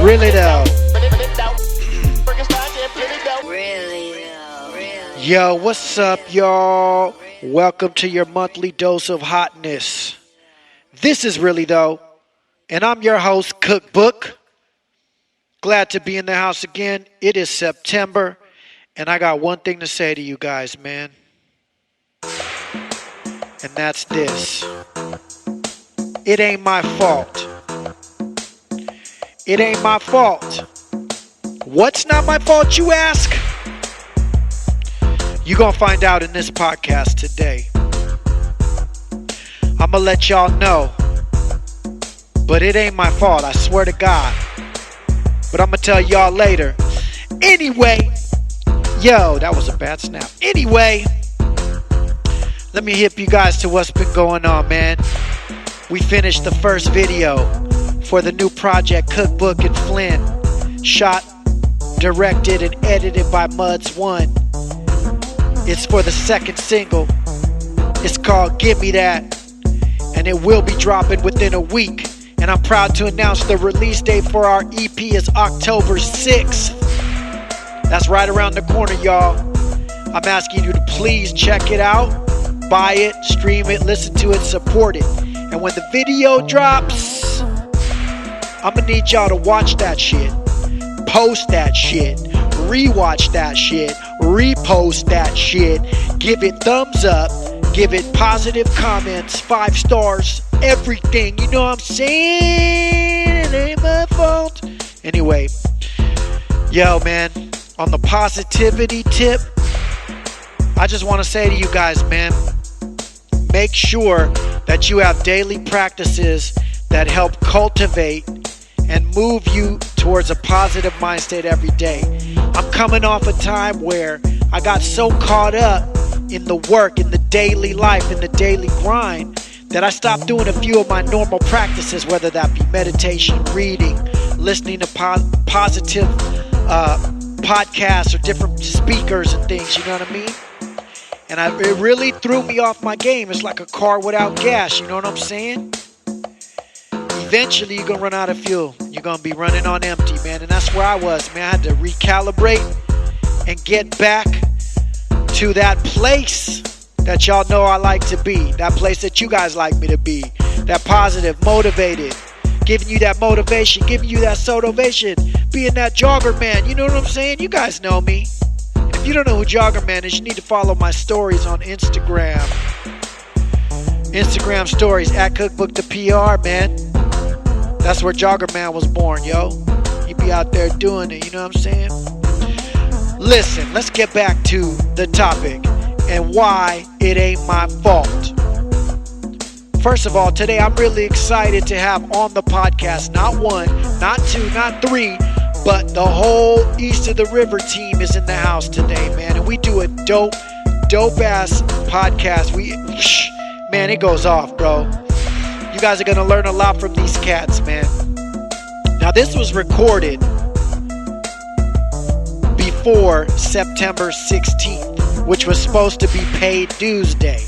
Really though. Yo, what's up, y'all? Welcome to your monthly dose of hotness. This is Really Though, and I'm your host, Cookbook. Glad to be in the house again. It is September, and I got one thing to say to you guys, man. And that's this. It ain't my fault. It ain't my fault. What's not my fault, you ask? You're going to find out in this podcast today. I'm going to let y'all know. But it ain't my fault, I swear to God. But I'm going to tell y'all later. Anyway. Yo, that was a bad snap. Anyway. Let me hip you guys to what's been going on, man. We finished the first video for the new project, Cookbook and Flynn. Shot, directed, and edited by Muds1. It's for the second single. It's called Give Me That. And it will be dropping within a week. And I'm proud to announce the release date for our EP is October 6th. That's right around the corner, y'all. I'm asking you to please check it out. Buy it, stream it, listen to it, support it. And when the video drops, I'm gonna need y'all to watch that shit. Post that shit. Rewatch that shit. Repost that shit. Give it thumbs up. Give it positive comments. 5 stars. Everything. You know what I'm saying? It ain't my fault. Anyway. Yo, man. On the positivity tip, I just want to say to you guys, man. Make sure that you have daily practices that help cultivate and move you towards a positive mind state every day. I'm coming off a time where I got so caught up in the work, in the daily life, in the daily grind, that I stopped doing a few of my normal practices, whether that be meditation, reading, listening to positive podcasts or different speakers and things, you know what I mean? And it really threw me off my game. It's like a car without gas, you know what I'm saying? Eventually, you're going to run out of fuel. You're going to be running on empty, man. And that's where I was, man. I had to recalibrate and get back to that place that y'all know I like to be. That place that you guys like me to be. That positive, motivated, giving you that motivation, giving you that sotovation, being that jogger man. You know what I'm saying? You guys know me. And if you don't know who Jogger Man is, you need to follow my stories on Instagram. Instagram stories at Cookbook the PR, man. That's where Jogger Man was born, yo. He be out there doing it, you know what I'm saying? Listen, let's get back to the topic and why it ain't my fault. First of all, today I'm really excited to have on the podcast, not 1, not 2, not 3, but the whole East of the River team is in the house today, man. And we do a dope ass podcast. Man, it goes off, bro. You guys are going to learn a lot from these cats, man. Now, this was recorded before September 16th, which was supposed to be Paid Dues Day.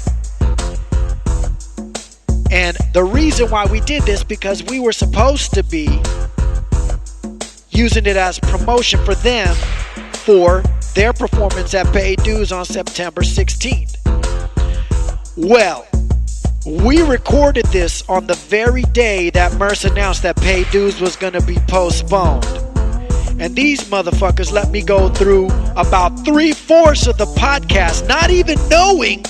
And the reason why we did this, because we were supposed to be using it as promotion for them for their performance at Paid Dues on September 16th. Well, we recorded this on the very day that Merce announced that Paid Dues was going to be postponed. And these motherfuckers let me go through about 3/4 of the podcast, not even knowing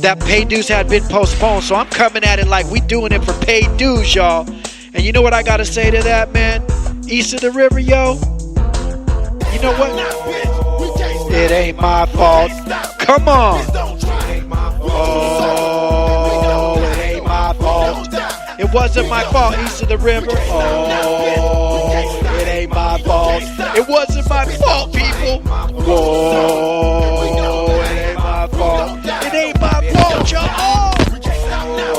that Paid Dues had been postponed. So I'm coming at it like we doing it for Paid Dues, y'all. And you know what I got to say to that, man? East of the River, yo. You know what? It ain't my fault. Come on. Oh, it ain't my fault. It wasn't my fault, East of the River. Oh, it ain't my fault. It wasn't my fault, people. Whoa, it ain't my fault. It ain't my fault, y'all.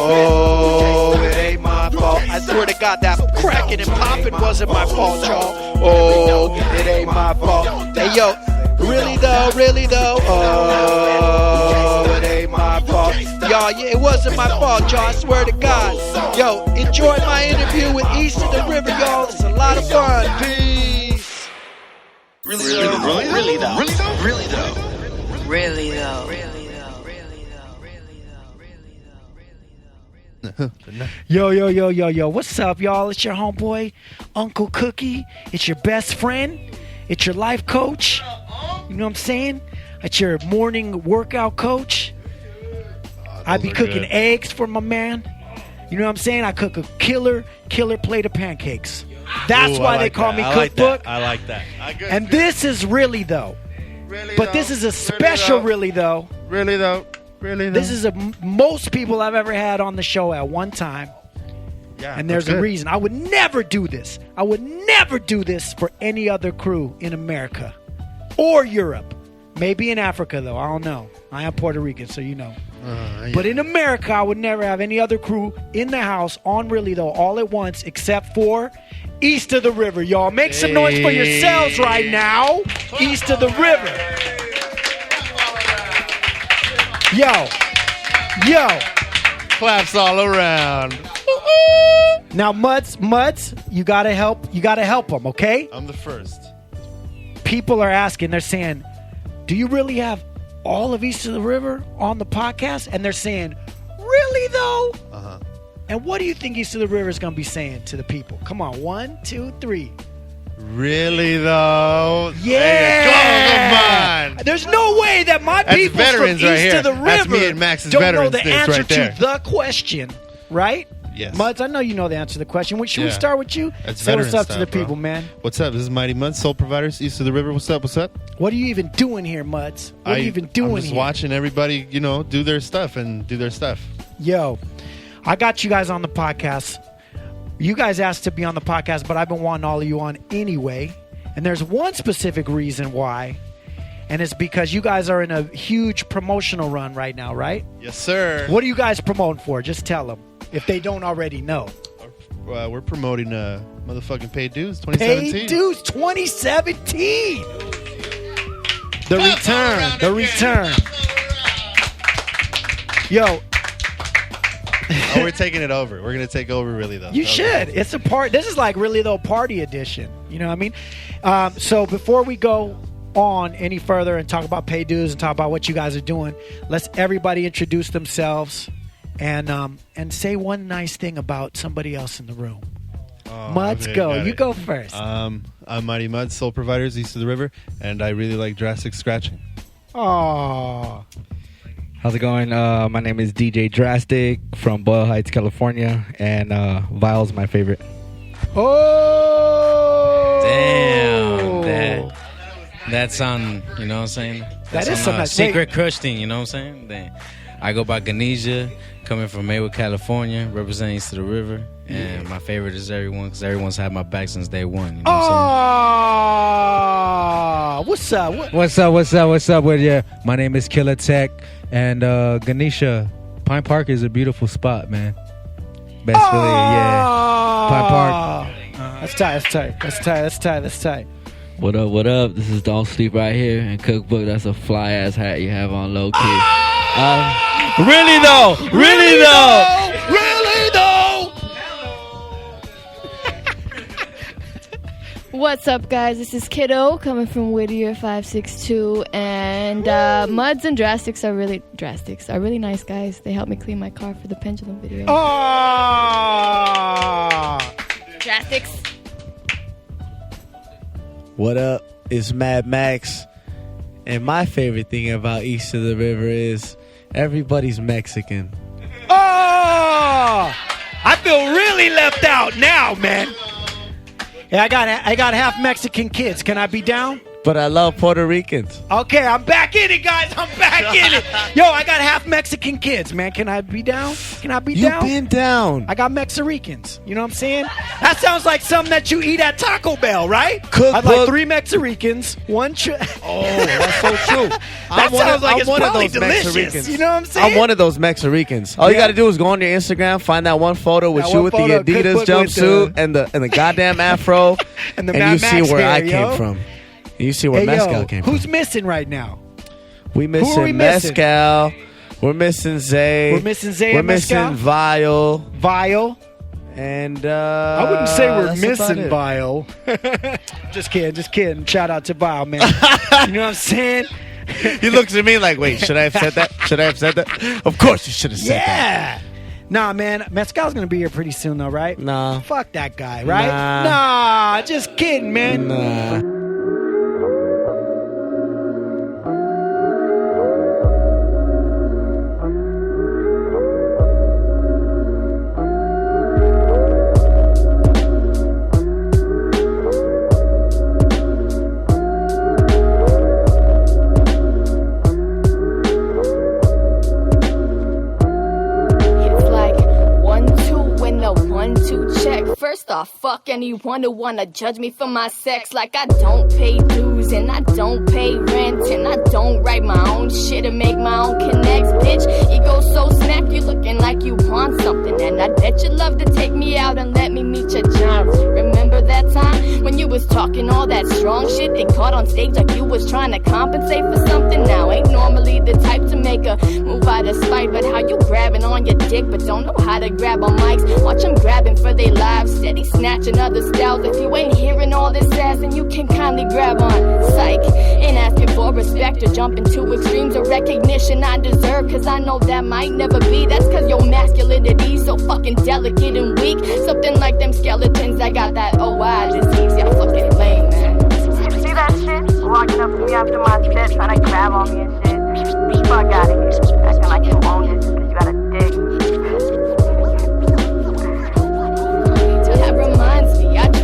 Oh, it ain't my fault. I swear to God, that cracking and popping wasn't my fault, y'all. Oh, it ain't my fault. Hey, yo, really though? Oh, it ain't my fault. Y'all, yeah, it wasn't my fault, y'all. I swear to God. Yo, enjoy my interview with East of the River, y'all. It's a lot of fun. Peace. Really though. Yo. What's up, y'all? It's your homeboy, Uncle Cookie. It's your best friend. It's your life coach. You know what I'm saying? It's your morning workout coach. I be cooking eggs for my man. You know what I'm saying? I cook a killer plate of pancakes. That's why they call me Cookbook. I like that. And this is really though. But this is a special really though. Really though. This is most people I've ever had on the show at one time. Yeah, and there's a reason. I would never do this. I would never do this for any other crew in America or Europe. Maybe in Africa, though. I don't know. I am Puerto Rican, so you know. Yeah. But in America, I would never have any other crew in the house on Really Though all at once except for East of the River, y'all. Make some noise for yourselves right now. East of the River. Yo. Claps all around. Now, Muds, you gotta help them, okay? I'm the first. People are asking, they're saying, do you really have all of East of the River on the podcast? And they're saying, really though? Uh-huh. And what do you think East of the River is gonna be saying to the people? Come on, 1, 2, 3. Really though? Yeah! Come on! There's no way that my people from East of the River That's me and Max's don't know the answer right there. to the question, right? Yes. Muds, I know you know the answer to the question. Should we start with you? Say what's up to the people, man. What's up? This is Mighty Muds, Soul Providers, East of the River. What's up? What are you even doing here, Muds? What are you even doing here? I'm just watching everybody, do their stuff and do their stuff. Yo, I got you guys on the podcast. You guys asked to be on the podcast, but I've been wanting all of you on anyway. And there's one specific reason why. And it's because you guys are in a huge promotional run right now, right? Yes, sir. What are you guys promoting for? Just tell them if they don't already know. We're promoting motherfucking Paid Dues 2017. Paid Dues 2017. The return. Yo. We're taking it over. We're going to take over Really Though. You should. It's a part. This is like Really Though Party Edition. You know what I mean? So before we go on any further and talk about Paid Dues and talk about what you guys are doing, let's everybody introduce themselves and say one nice thing about somebody else in the room. Muds, go. You go first. I'm Mighty Muds, Soul Providers, East of the River, and I really like drastic scratching. Aww. How's it going? My name is DJ Drastic from Boyle Heights, California, and Vile's my favorite. Oh! Damn. That's on, you know what I'm saying? That is some secret crush thing, you know what I'm saying? Damn. I go by Ganesha, coming from Maywood, California, representing East of the River. And my favorite is everyone, because everyone's had my back since day one. You know what I'm saying? What's up with you? My name is Killer Tech, and Ganesha, Pine Park is a beautiful spot, man. Best Philly, yeah. Pine Park. That's tight. What up? This is Don't Sleep right here. And Cookbook, that's a fly-ass hat you have on low-key. Really though! What's up, guys? This is Kiddo coming from Whittier 562, and Muds and Drastics are really nice guys. They helped me clean my car for the Pendulum video. Drastics. What up? It's Mad Max, and my favorite thing about East of the River is everybody's Mexican. I feel really left out now, man. Yeah, I got half Mexican kids. Can I be down? But I love Puerto Ricans. Okay, I'm back in it, guys. I'm back in it. Yo, I got half Mexican kids, man. Can I be down? Down? You've been down. I got Mexicans. You know what I'm saying? That sounds like something that you eat at Taco Bell, right? Cookbook. I'd like 3 Mexicans, 1 Oh, that's so true. Sounds like it's probably delicious. You know what I'm saying? I'm one of those Mexicans. All you got to do is go on your Instagram, find that one photo with you with the Adidas jumpsuit and the goddamn afro, and you see where I came from. You see where Mezcal came from. Who's missing right now? We missing Mezcal. We're missing Zay. We're missing Zay. We're missing Vile. Vile. And I wouldn't say we're that's missing about Vile. Just kidding. Shout out to Vile, man. You know what I'm saying? He looks at me like, wait, should I have said that? Of course you should have said that. Nah, man. Mescal's going to be here pretty soon, though, right? Nah. Fuck that guy, right? Nah. Just kidding, man. Nah. First off, fuck anyone who wanna judge me for my sex. Like I don't pay dues and I don't pay rent and I don't write my own shit and make my own connects, bitch. Ego so snap, you looking like you want something, and I bet you love to take me out and let me meet your charms. Remember that time when you was talking all that strong shit and caught on stage like you was trying to compensate for something? Now ain't normally the type to make a move out of spite, but how you grabbing on your dick but don't know how to grab on mics? Watch them grabbing for their lives, steady snatching other styles. If you ain't hearing all this ass, then you can kindly grab on. Psych, ain't asking for respect or jumping to extremes or recognition I deserve, cause I know that might never be. That's cause your masculinity's so fucking delicate and weak. Something like them skeletons that got that OI disease. Y'all fucking lame, man. See that shit? Walking up to me after my set, trying to grab on me and shit. Fuck out of here. Acting like you own it, cause you got a dick.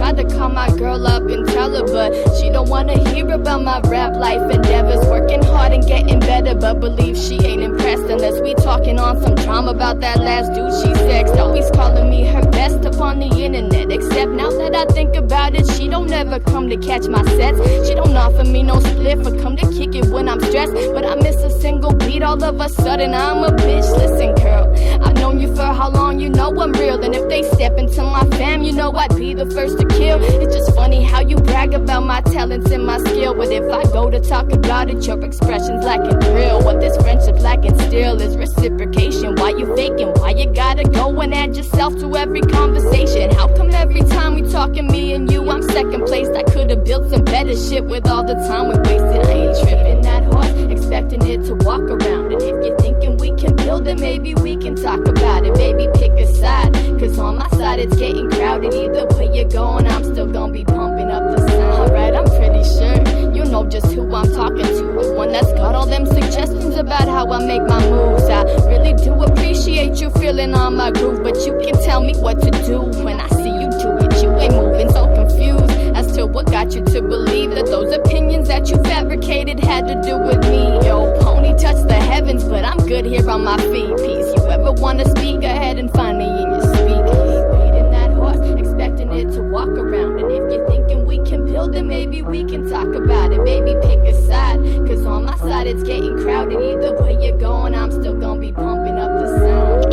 To call my girl up and tell her, but she don't wanna hear about my rap life endeavors. Working hard and getting better, but believe she ain't impressed unless we talking on some drama about that last dude she sexed. Always calling me her best up on the internet, except now that I think about it, she don't ever come to catch my sets. She don't offer me no spliff or come to kick it when I'm stressed, but I miss a single beat. All of a sudden I'm a bitch. Listen, girl, I've known you for how long? You know I'm real, and if they step into my fam, you know I'd be the first to kill. It's just funny how you brag about my talents and my skill, but if I go to talk about it, your expressions lacking thrill. What this friendship lacking still is reciprocation. Why you faking? Why you gotta go and add yourself to every conversation? How come every time we talking me and you, I'm second place? I could've built some better shit with all the time we wasted. I ain't tripping that hard, expecting it to walk around. And if you're thinking we can build it, maybe we can talk about it. Baby, pick a side, cause on my side it's getting crowded. Either way you're going, I'm still gonna be pumping up the sound. Alright, I'm pretty sure you know just who I'm talking to, the one that's got all them suggestions about how I make my moves. I really do appreciate you feeling on my groove, but you can tell me what to do when I see you do it. You ain't moving, so confused as to what got you to believe that those opinions that you fabricated had to do with me. Yo, pony touch the heavens, but I'm good here on my feet. Peace. You ever wanna speak, ahead and find me in your speakers. Waiting that horse, expecting it to walk around. And if you're thinking we can build it, maybe we can talk about it. Baby, pick a side, cause on my side it's getting crowded. Either way you're going, I'm still gonna be pumping up the sound.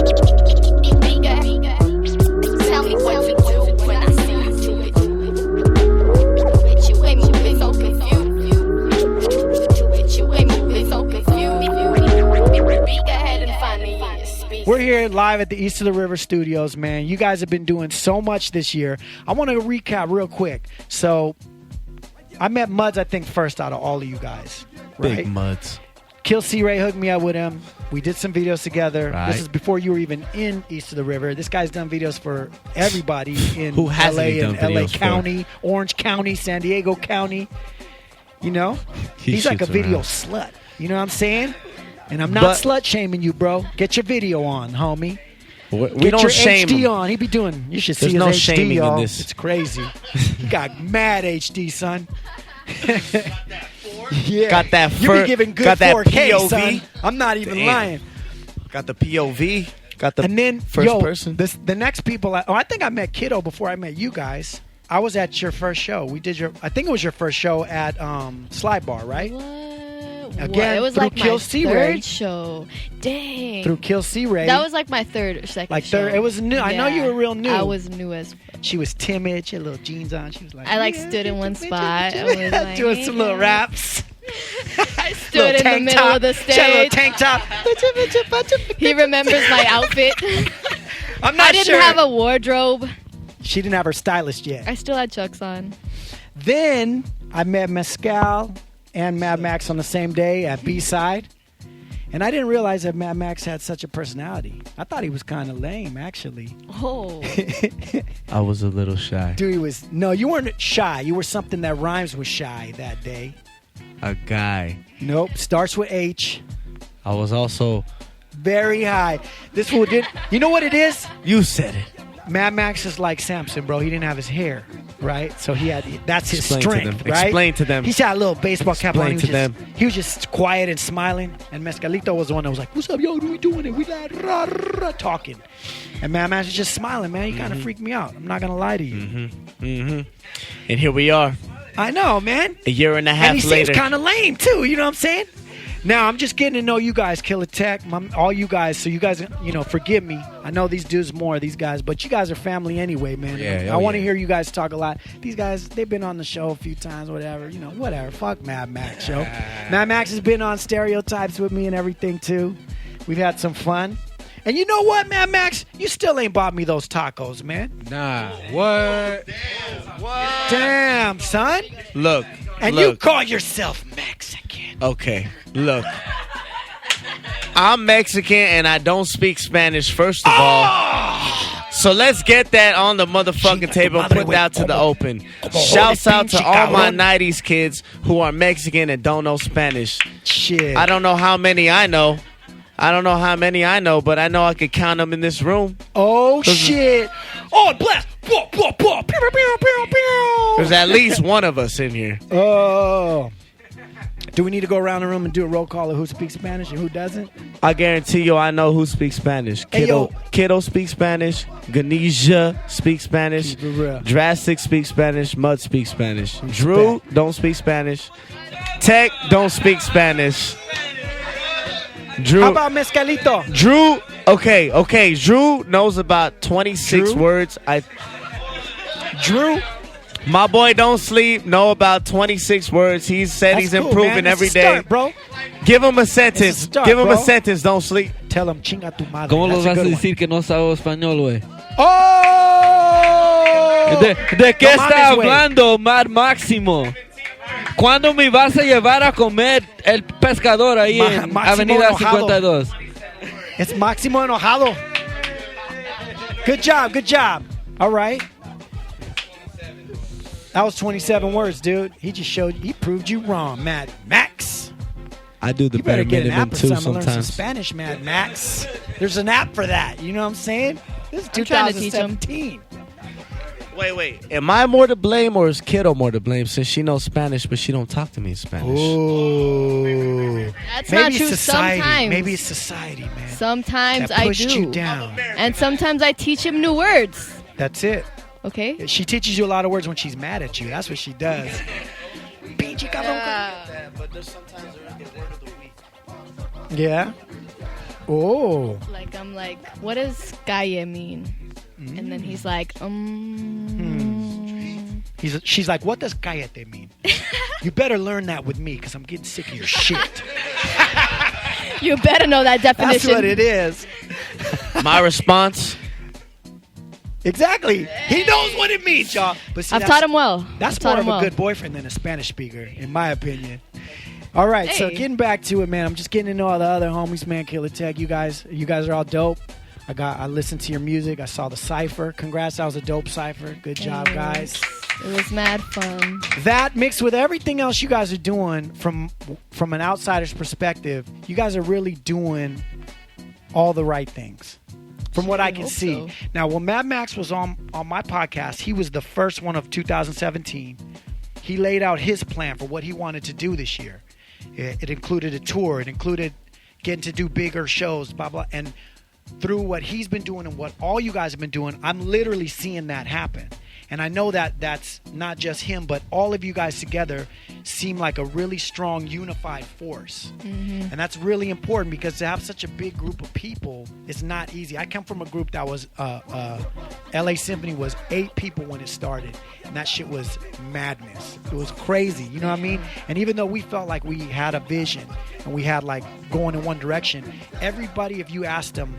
Tell me what to do when I see you do it. But you ain't moving, so confused. You ain't moving, so confused. Go ahead and find me in your speech. We're here live at the East of the River Studios, man. You guys have been doing so much this year. I want to recap real quick. So, I met Muds, I think, first out of all of you guys. Right? Big Muds. Kill C. Ray hooked me up with him. We did some videos together. Right. This is before you were even in East of the River. This guy's done videos for everybody in Who hasn't LA he done and LA videos County, for? Orange County, San Diego County. You know? He He's like a shoots video around. slut. You know what I'm saying? And I'm not slut shaming you, bro. Get your video on, homie. We Get don't your shame HD him. on. He be doing. You should There's see no his shaming HD, in y'all. this. It's crazy. He got mad HD, son. Yeah, Got that You be giving good got that 4K, POV. son. I'm not even Damn. lying. Got the POV. Got the And then first person. The next people. I think I met Kiddo before I met you guys. I was at your first show. We did I think it was your first show at Slide Bar, right? Again, it was through like Kill my C. Ray. third show. Dang. Through Kill C. Ray. That was like my third or second like show. third. It was new. I know you were real new. I was new as She was timid. She had little jeans on. She was like, I like yeah, stood in one bitch, spot. bitch, I was like, doing some little hey, raps. I stood in the middle of the She had a little stage. tank top. He remembers my outfit. I'm not I didn't sure. have a wardrobe. She didn't have her stylist yet. I still had Chucks on. Then I met Mescal and Mad Max on the same day at B-Side. And I didn't realize that Mad Max had such a personality. I thought he was kind of lame, actually. Oh. I was a little shy. Dude, he was... No, you weren't shy. You were something that rhymes with shy that day. A guy. Nope. Starts with H. I was also... Very high. This fool did... You know what it is? You said it. Mad Max is like Samson, bro. He didn't have his hair, right? So he had... That's his Explain to strength, them. right? Explain to them. He had a little baseball cap on. Explain to He was just quiet and smiling. And Mescalito was the one that was like, what's up, yo? What are we doing it? We like rah, rah, talking. And Mad Max was just smiling, man. He kind of freaked me out. I'm not going to lie to you. And here we are, I know, man. a year and a half And he later. seems kind of lame, too. You know what I'm saying? Now, I'm just getting to know you guys, Killer Tech, all you guys. So you guys, forgive me. I know these dudes more, these guys. But you guys are family anyway, man. Yeah, I want to hear you guys talk a lot. These guys, they've been on the show a few times, whatever. Whatever. Fuck Mad Max, yo. Mad Max has been on Stereotypes with me and everything, too. We've had some fun. And you know what, Mad Max? You still ain't bought me those tacos, man. Nah, what? Damn, son. Look. And you call yourself Mexican. Okay, look. I'm Mexican and I don't speak Spanish, first of all. So let's get that on the motherfucking table and put that to the open. Shouts out to all my 90s kids who are Mexican and don't know Spanish. Shit. I don't know how many I know. But I know I could count them in this room. Oh, shit. Oh, bless. There's at least one of us in here. Oh. Do we need to go around the room and do a roll call of who speaks Spanish and who doesn't? I guarantee you I know who speaks Spanish. Hey, yo. Kiddo speaks Spanish. Ganesha speaks Spanish. Keep it real. Drastic speaks Spanish. Mud speaks Spanish. Drew don't speak Spanish. Tech don't speak Spanish. Drew. How about Mescalito? Drew. Okay. Drew knows about 26 Drew? words. Drew? My boy don't sleep. Know about 26 words. He said he's cool, improving man. every It's a day. start, bro. Give him a sentence. It's a start, Give him bro. a sentence. Don't sleep. Tell him, chinga tu madre. ¿Cómo los That's vas a good one. decir que no sabe español, güey? ¡Oh! ¿De qué No está mames, güey. hablando, Mar Máximo? ¿Cuándo me vas a llevar a comer el pescador ahí en Máximo Avenida enojado. 52? It's Máximo Enojado. Good job. All right. That was 27 words, dude. He proved you wrong, Mad Max. I do the You better bare get an minimum app or too something to learn some sometimes. Spanish, Mad Max. There's an app for that. You know what I'm saying? This is I'm trying to teach 2017. Wait. Am I more to blame or is Kiddo more to blame since she knows Spanish but she don't talk to me in Spanish? Ooh. That's not true. Society. Sometimes. Maybe it's society, man. Sometimes that I pushed do. you down. And sometimes I teach him new words. That's it. Okay? She teaches you a lot of words when she's mad at you. That's what she does. Pinche cabrón. But there's sometimes there is the word of the week. Yeah. Oh. Like, I'm like, what does calle mean? And then he's like, She's like, what does cállate mean? You better learn that with me because I'm getting sick of your shit. You better know that definition. That's what it is. My response? Exactly. He knows what it means, y'all. But see, I've taught him well. That's I've more taught of him a well. good boyfriend than a Spanish speaker, in my opinion. All right, so Hey. getting back to it, man. I'm just getting to know all the other homies, man. Killer Tech, you guys are all dope. I listened to your music. I saw the cipher. Congrats, that was a dope cipher. Good job, guys. It was mad fun. That mixed with everything else you guys are doing from an outsider's perspective, you guys are really doing all the right things. From what I can hope see. so. Now, when Mad Max was on my podcast, he was the first one of 2017. He laid out his plan for what he wanted to do this year. It included a tour. It included getting to do bigger shows, blah, blah. And through what he's been doing and what all you guys have been doing, I'm literally seeing that happen. And I know that that's not just him, but all of you guys together seem like a really strong, unified force. And that's really important because to have such a big group of people is not easy. I come from a group that was, LA Symphony was 8 people when it started. And that shit was madness. It was crazy. You know what I mean? And even though we felt like we had a vision and we had like going in one direction, everybody, if you asked them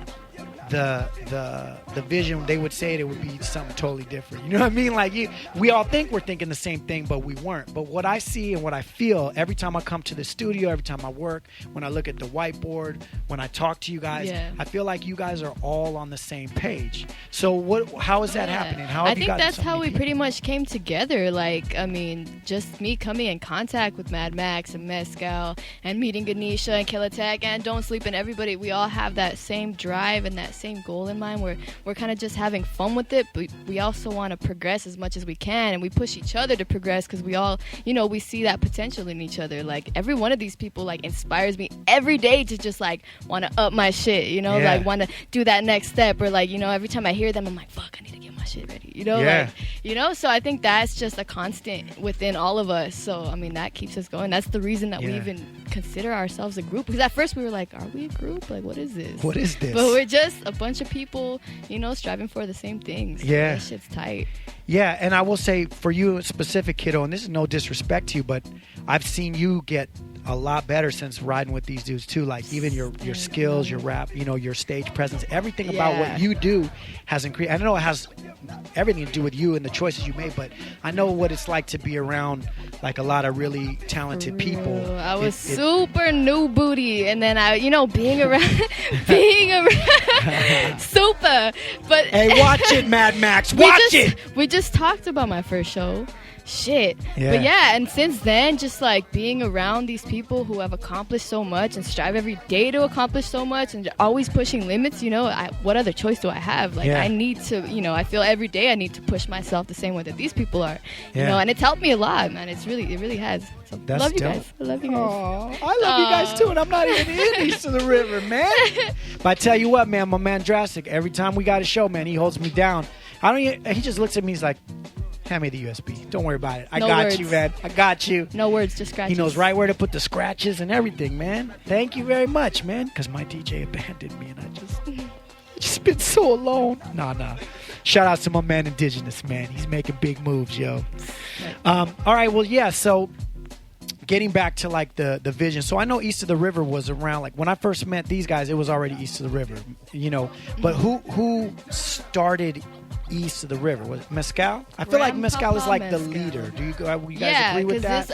the vision, they would say it would be something totally different. You know what I mean? Like we all think we're thinking the same thing, but we weren't. But what I see and what I feel every time I come to the studio, every time I work, when I look at the whiteboard, when I talk to you guys, I feel like you guys are all on the same page. So how is that happening? How I have you think gotten that's so how many we people? pretty much came together. Like, I mean, just me coming in contact with Mad Max and Mezcal and meeting Ganesha and Killer Tag and Don't Sleep and everybody, we all have that same drive and that same goal in mind. We're kind of just having fun with it, but we also want to progress as much as we can, and we push each other to progress because we all, we see that potential in each other. Like, every one of these people, like, inspires me every day to just, like, want to up my shit, like, want to do that next step, or, like, every time I hear them, I'm like, fuck, I need to get my shit ready, so I think that's just a constant within all of us. So, I mean, that keeps us going. That's the reason that we even consider ourselves a group, because at first we were like, are we a group? Like, what is this? What is this? But we're just a bunch of people, striving for the same things. So that shit's tight. Yeah, and I will say for you specific, kiddo, and this is no disrespect to you, but I've seen you get a lot better since riding with these dudes too. Like even your skills, your rap, your stage presence, everything about what you do has increased. I know it has everything to do with you and the choices you made, but I know what it's like to be around like a lot of really talented people. I was super new booty, and then I, being around super. But hey, watch it, Mad Max, watch it. We just talked about my first show. Shit. But and since then, just like being around these people who have accomplished so much and strive every day to accomplish so much and always pushing limits, what other choice do I have? Like I need to, I feel every day I need to push myself the same way that these people are, and it's helped me a lot, man. It really has. So That's love you dope. guys. I love you guys. Aww, I love you guys too, and I'm not even in East of the River, man. But I tell you what, man, my man Drastic, every time we got a show, man, he holds me down. He just looks at me, he's like, hand me the USB. Don't worry about it. I got you, man. I got you. No words, just scratches. He knows right where to put the scratches and everything, man. Thank you very much, man. Because my DJ abandoned me, and I just been so alone. Nah. Shout out to my man Indigenous, man. He's making big moves, yo. All right, well, yeah, so getting back to like the vision. So I know East of the River was around, like when I first met these guys, it was already East of the River, But who started East of the River? Was it Mezcal? I feel like Mezcal is like the leader. Do you guys agree with that?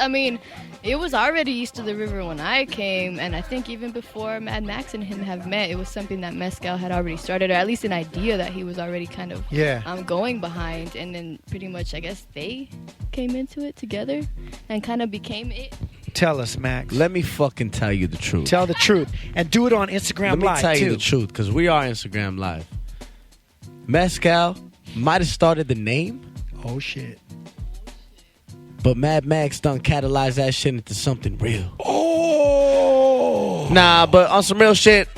It was already East of the River when I came, and I think even before Mad Max and him have met, it was something that Mezcal had already started, or at least an idea that he was already kind of going behind, and then pretty much I guess they came into it together and kind of became it. Tell us, Max. Let me fucking tell you the truth. Tell the truth. And do it on Instagram Live, Let me tell too. you the truth, because we are Instagram Live. Mezcal might have started the name. Oh, shit. But Mad Max done catalyzed that shit into something real. Oh! Nah, but on some real shit.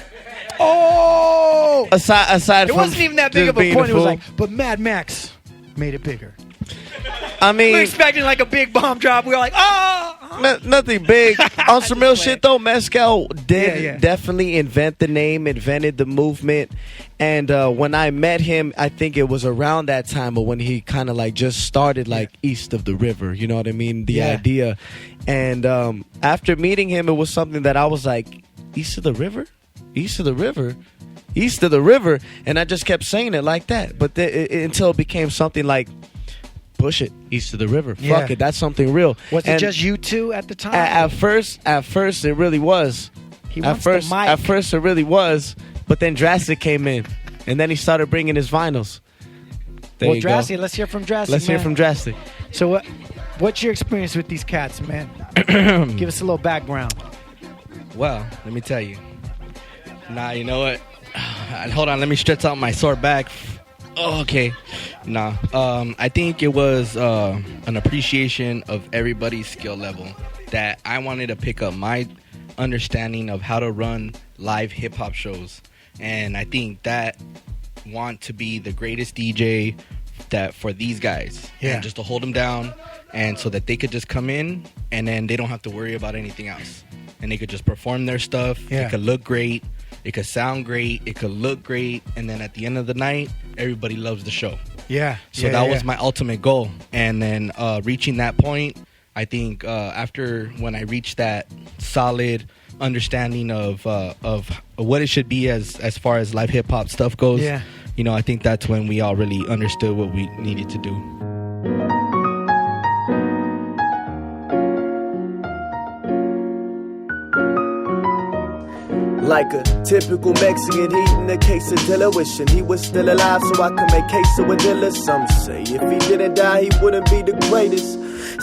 Oh! Aside it from wasn't even that big of a being point. It was fool. like, but Mad Max made it bigger. I mean, we're expecting like a big bomb drop. We were like, nothing big. On some real shit though, Mezcal did definitely invent the name, invented the movement. And when I met him, I think it was around that time, or when he kind of like just started like East of the River. You know what I mean? The idea. And after meeting him, it was something that I was like, East of the River? East of the River? East of the River? And I just kept saying it like that. But until it became something like, push it, East of the River. Fuck it, that's something real. Was it just you two at the time? At first, it really was. At first, it really was. But then Drastic came in, and then he started bringing his vinyls. Well, Drastic, let's hear from Drastic. Let's hear from Drastic. So, what's your experience with these cats, man? Give us a little background. Well, let me tell you. Nah, you know what? Hold on, let me stretch out my sore back. Oh, okay. Nah. I think it was an appreciation of everybody's skill level that I wanted to pick up my understanding of how to run live hip-hop shows. And I think that want to be the greatest DJ that for these guys, Yeah. and just to hold them down, and so that they could just come in and then they don't have to worry about anything else, and they could just perform their stuff. Yeah. It could look great, it could sound great, it could look great, and then at the end of the night, everybody loves the show. Yeah. So that was my ultimate goal, and then reaching that point, I think after when I reached that solid understanding of what it should be as far as live hip hop stuff goes. Yeah. You know, I think that's when we all really understood what we needed to do. Like a typical Mexican eating a quesadilla, wishing he was still alive so I could make quesadilla. Some say if he didn't die, he wouldn't be the greatest.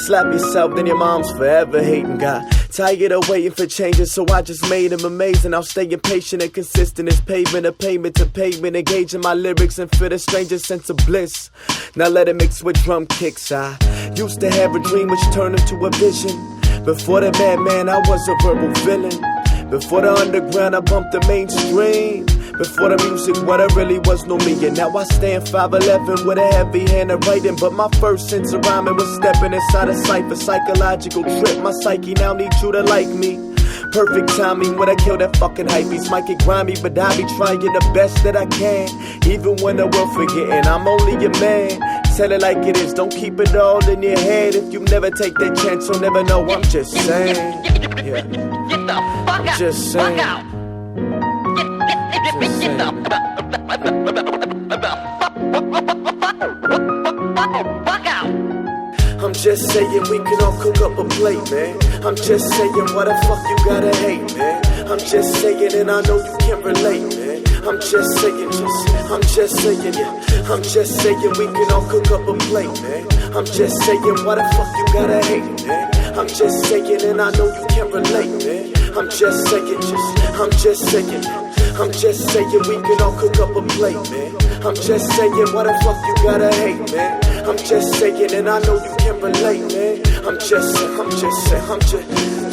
Slap yourself, then your mom's forever hating God. Tired of waiting for changes, so I just made him amazing. I'll stay patient and consistent as pavement, a payment to pavement, engaging my lyrics and feel a stranger sense of bliss. Now let it mix with drum kicks. I used to have a dream which turned into a vision. Before the madman, I was a verbal villain. Before the underground, I bumped the mainstream. Before the music, what I really was no me. And now I stand 5'11" with a heavy hand of writing. But my first sense of rhyming was stepping inside a cipher. Psychological trip, my psyche now needs you to like me. Perfect timing when I kill that fucking hypebeast. Might get grimy, but I be trying the best that I can. Even when the world forgetting, I'm only a man. Tell it like it is, don't keep it all in your head. If you never take that chance, you'll never know. I'm just saying. Yeah. Get the fuck I'm out. just saying. Fuck out. Get the fuck out. I'm just saying we can all cook up a plate, man. I'm just saying why the fuck you gotta hate, man. I'm just saying and I know you can relate, man. I'm just saying, I'm just saying, yeah. I'm just saying we can all cook up a plate, man. I'm just saying why the fuck you gotta hate, man. I'm just saying and I know you can relate, man. I'm just saying, I'm just saying, I'm just saying we can all cook up a plate, man. I'm just saying why the fuck you gotta hate, man. I'm just saying and I know you can relate, man. I'm just saying,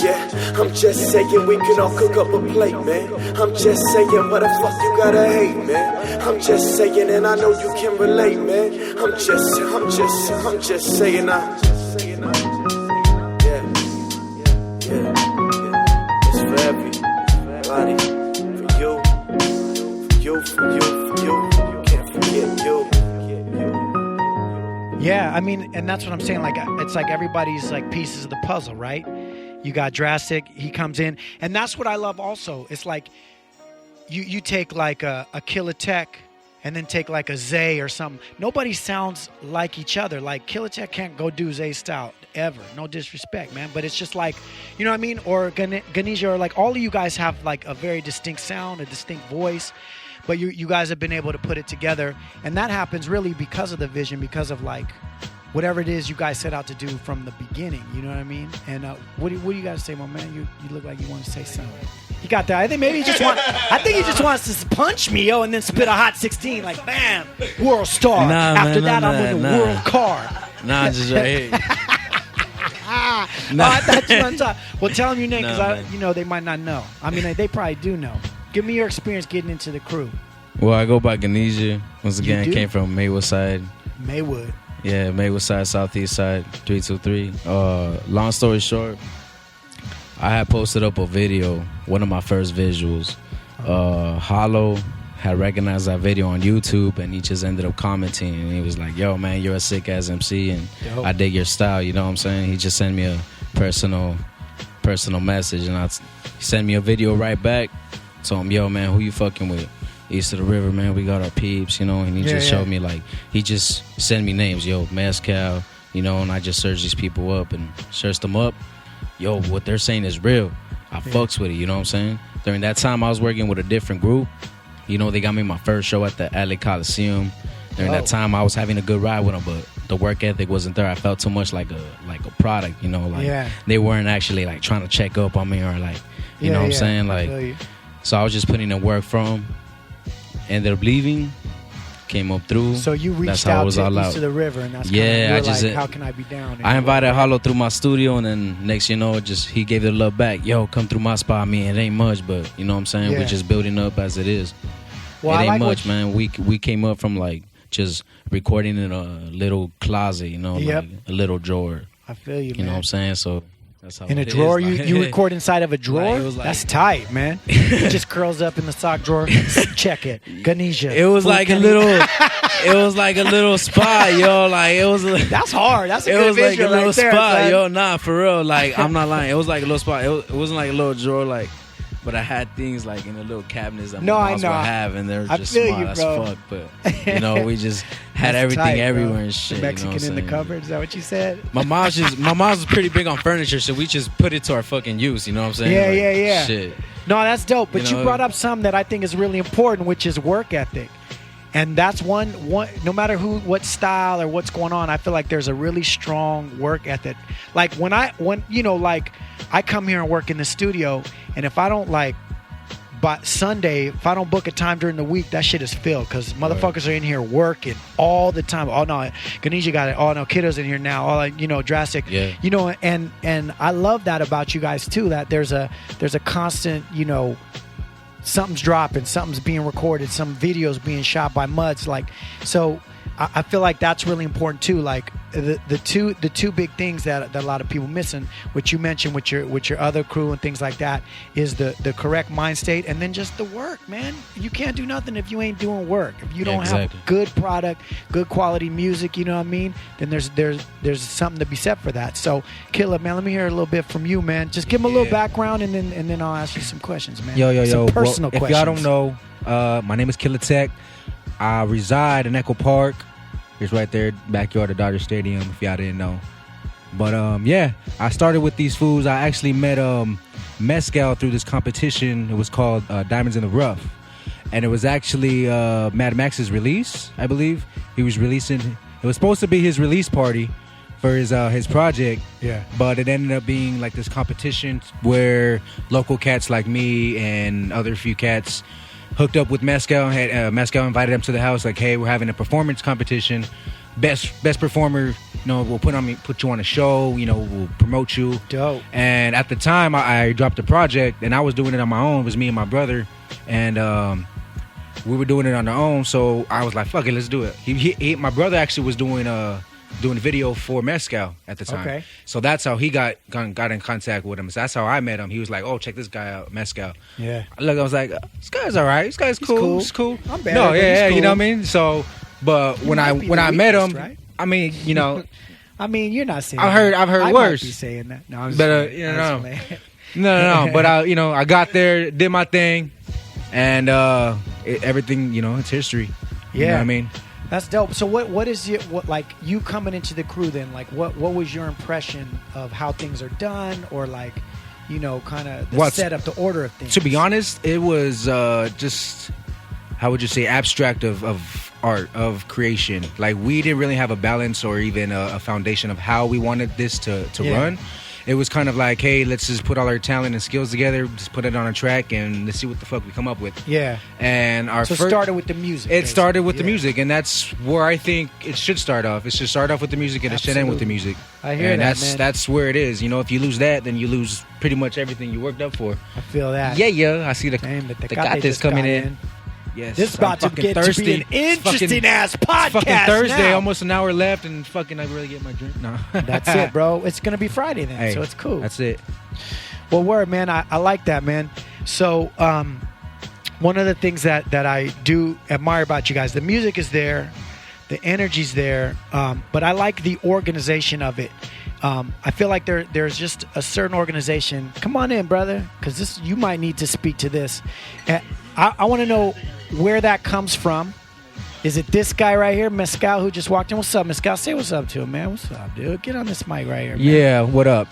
yeah. I'm just saying we can all cook up a plate, man. I'm just saying why the fuck you gotta hate, man. I'm just saying and I know you can relate, man. I'm just saying, yeah. It's for everybody, for you. You can't forget you. Yeah, I mean, and that's what I'm saying. Like, it's like everybody's like pieces of the puzzle, right? You got Drastic, he comes in, and that's what I love. Also, it's like you take like a Killer Tech, and then take like a Zay or something. Nobody sounds like each other. Like Killer Tech can't go do Zay style ever. No disrespect, man, but it's just like, you know what I mean? Or Ganesha, or like all of you guys have like a very distinct sound, a distinct voice. But you guys have been able to put it together. And that happens really because of the vision, because of like whatever it is you guys set out to do from the beginning. You know what I mean? And what do you guys say, my man? You look like you want to say something. He got that. I think maybe he just wants to punch me, and then spit a hot 16, like bam, world star. After that, I'm with a world car. Nah, just right here. Oh, I thought you were on top. Well, tell them your name, because they might not know. I mean, they probably do know. Give me your experience getting into the crew. Well, I go by Ganesha. Once again, came from Maywood side. Maywood. Yeah, Maywood side, southeast side, 323. Long story short, I had posted up a video, one of my first visuals. Hollow had recognized that video on YouTube, and he just ended up commenting, and he was like, yo, man, you're a sick-ass MC, and Dope. I dig your style, you know what I'm saying? He just sent me a personal message, and he sent me a video right back. Told him, yo, man, who you fucking with? East of the river, man, we got our peeps, and he just showed me, like, he just sent me names, yo, Mezcal, and I just searched these people up and searched them up. Yo, what they're saying is real. I fucks with it, you know what I'm saying? During that time, I was working with a different group. They got me my first show at the LA Coliseum. During that time, I was having a good ride with them, but the work ethic wasn't there. I felt too much like a product, they weren't actually, like, trying to check up on me or, like, you know what I'm saying? Like, so I was just putting in work for them. Ended up leaving, came up through. So you reached out to East of the River, and that's like, how can I be down? And I invited Hollow through my studio, and then next he gave it a love back. Yo, come through my spot. I mean, it ain't much, but you know what I'm saying? We're just building up as it is. Well, it ain't much, man. We came up from like just recording in a little closet, Yep. like a little drawer. I feel you, You man. know what I'm saying? So that's how In a it is, drawer, like- you record inside of a drawer. Right, it was like- That's tight, man. It just curls up in the sock drawer. Check it, Ganesha. It was Full like a Kenny. little, it was like a little spot, yo. Like it was. That's hard. That's a It good was like a visual little right there, spot, son. yo. Nah, for real. Like I'm not lying. It was like a little spot. It wasn't like a little drawer, like. But I had things like in the little cabinets that No, my I moms know. would have, and they're I just feel small you, as bro. fuck. But we just had That's everything tight, bro. everywhere and shit. The Mexican you know what in I'm the saying? cupboard. Is that what you said? My mom's was pretty big on furniture, so we just put it to our fucking use. You know what I'm saying? Yeah, Like, yeah, yeah. Shit. No, that's dope. But You you know- brought up something that I think is really important, which is work ethic. And that's one. No matter what style or what's going on, I feel like there's a really strong work ethic. Like when I come here and work in the studio, and if I don't by Sunday, if I don't book a time during the week, that shit is filled because motherfuckers are in here working all the time. Oh no, Ganesha got it. Oh no, Kiddo's in here now. Oh, Drastic. Yeah. And I love that about you guys too. That there's a constant, something's dropping, something's being recorded, some videos being shot by Muds. So I feel like that's really important too. Like the two big things that a lot of people missing, which you mentioned with your other crew and things like that, is the correct mind state and then just the work, man. You can't do nothing if you ain't doing work. If you don't have good product, good quality music, you know what I mean? Then there's something to be said for that. So Killa, man, let me hear a little bit from you, man. Just give him a little background and then I'll ask you some questions, man. Yo. Some personal If questions. y'all don't know, my name is Killa Tech. I reside in Echo Park. It's right there, backyard of Dodger Stadium, if y'all didn't know. But I started with these foods. I actually met Mezcal through this competition. It was called Diamonds in the Rough. And it was actually Mad Max's release, I believe. He was releasing, it was supposed to be his release party for his project. Yeah. But it ended up being like this competition where local cats like me and other few cats hooked up with Mezcal. Mezcal invited them to the house, like, hey, we're having a performance competition. Best performer, we'll put you on a show. We'll promote you. Dope. And at the time, I dropped a project, and I was doing it on my own. It was me and my brother, and we were doing it on our own. So I was like, fuck it, let's do it. My brother actually was doing a video for Mezcal at the time. Okay. So that's how he got in contact with him. So that's how I met him. He was like, oh, check this guy out, Mezcal. Yeah. Look, I was like, this guy's all right. This guy's cool. He's cool. I'm better, No, but he's yeah, cool. you know what I mean? So, but when I met him, right? I mean, I mean, you're not saying I've heard I worse. Might be saying that. No, I'm just But, playing. you I'm know. just playing. No. But I got there, did my thing, and everything, it's history. You know what I mean? That's dope. So what is it? Like you coming into the crew then? Like what was your impression of how things are done, or like, kind of the setup, the order of things? To be honest, it was just, how would you say, abstract of art, of creation. Like we didn't really have a balance or even a foundation of how we wanted this to run. It was kind of like, hey, let's just put all our talent and skills together, just put it on a track, and let's see what the fuck we come up with. Yeah. And it started with the music. It started with the music, and that's where I think it should start off. It should start off with the music, and it should end with the music. I hear and that, man. That's where it is. If you lose that, then you lose pretty much everything you worked up for. I feel that. Yeah. I see the Tecate got this just coming got in. Yes, This is about to get to be an interesting ass podcast. It's fucking Thursday, now. almost an hour left, and fucking I really get my drink. No, That's it, bro. It's gonna be Friday then, Hey, so it's cool. That's it. Well, word, man. I like that, man. So, one of the things that I do admire about you guys, the music is there, the energy's there, but I like the organization of it. I feel like there's just a certain organization. Come on in, brother, because you might need to speak to this. I want to know where that comes from. Is it this guy right here, Mezcal, who just walked in? What's up, Mezcal? Say what's up to him, man. What's up, dude? Get on this mic right here, man. Yeah, what up?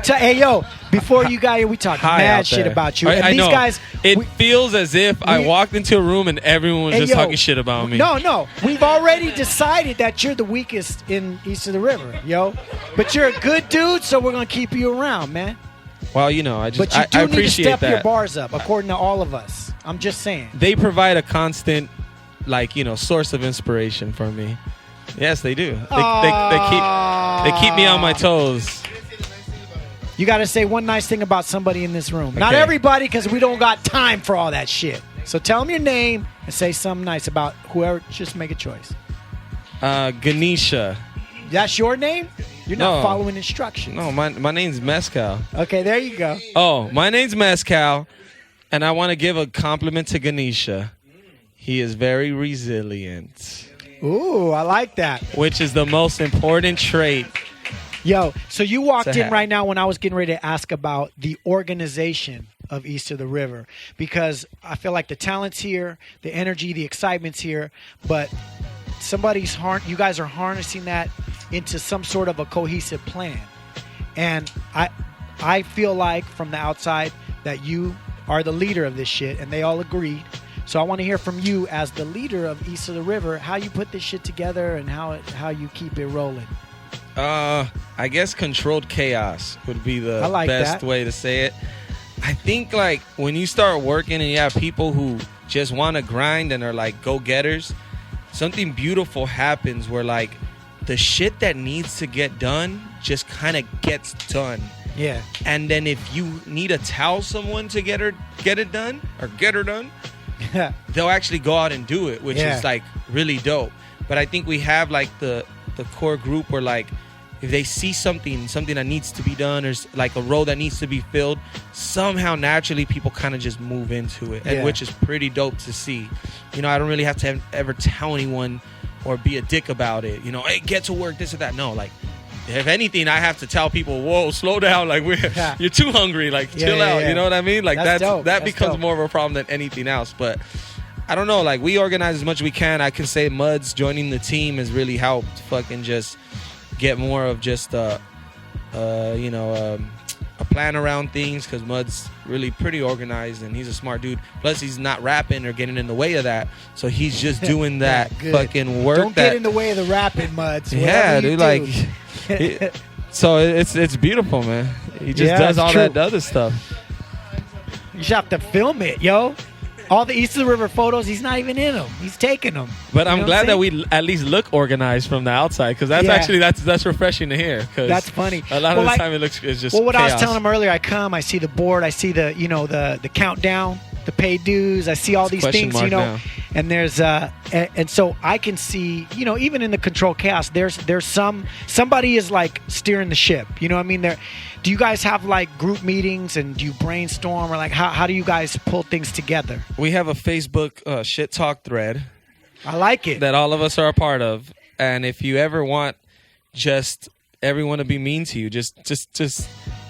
Hey, yo, before you got here, we talked Hi mad out shit there. about you. I And these know. guys... It feels as if I walked into a room and everyone was Hey, just yo, talking shit about me. No. We've already decided that you're the weakest in East of the River, yo. But you're a good dude, so we're going to keep you around, man. Well, I just But you do I need to appreciate step that. your bars up, according to all of us. I'm just saying. They provide a constant, source of inspiration for me. Yes, they do. They keep me on my toes. You got to say one nice thing about somebody in this room. Not Okay. everybody, because we don't got time for all that shit. So tell them your name and say something nice about whoever. Just make a choice. Ganesha. That's your name? You're not No. following instructions. No, my name's Mezcal. Okay, there you go. Oh, my name's Mezcal, and I want to give a compliment to Ganesha. He is very resilient. Ooh, I like that. Which is the most important trait. Yo, so you walked To in have. right now when I was getting ready to ask about the organization of East of the River, because I feel like the talent's here, the energy, the excitement's here, but you guys are harnessing that into some sort of a cohesive plan. And I feel like from the outside that you are the leader of this shit, and they all agreed. So I want to hear from you as the leader of East of the River, how you put this shit together and how you keep it rolling. I guess controlled chaos would be the I like best that. way to say it. I think like when you start working and you have people who just want to grind and are like go-getters, something beautiful happens where like the shit that needs to get done just kind of gets done. Yeah. And then if you need to tell someone to get it done, they'll actually go out and do it, which Yeah. is like really dope. But I think we have like the core group where like if they see something that needs to be done or like a role that needs to be filled, somehow naturally people kind of just move into it, and Yeah. which is pretty dope to see. You know, I don't really have to ever tell anyone or be a dick about it. You know, hey, get to work, this or that. No, like if anything, I have to tell people, whoa, slow down. Like you're too hungry. Like chill out. yeah. You know what I mean? Like That's dope. that That's becomes dope. more of a problem than anything else. But I don't know. Like we organize as much as we can. I can say Muds joining the team has really helped fucking just get more of just a plan around things, because Mud's really pretty organized and he's a smart dude. Plus he's not rapping or getting in the way of that, so he's just doing that Good. fucking work. Don't get in the way of the rapping, Muds. Yeah, Whatever you dude. do. Like, so it's beautiful, man. He just Yeah, does it's all true. that other stuff. You should have to film it, yo. All the East of the River photos, he's not even in them. He's taking them. But I'm You know glad what that I'm we at least look organized from the outside, because that's Yeah. actually that's refreshing to hear. 'Cause That's funny. A lot Well, of the like- time it's just Well, what I was chaos. telling him earlier, I come, I see the board, I see the countdown, the paid dues, I see all these Question things, mark now. and there's and so I can see, even in the control chaos, there's somebody is like steering the ship. You know what I mean? Do you guys have like group meetings and do you brainstorm, or like how do you guys pull things together? We have a Facebook shit talk thread. I like it. That all of us are a part of. And if you ever want just everyone to be mean to you, just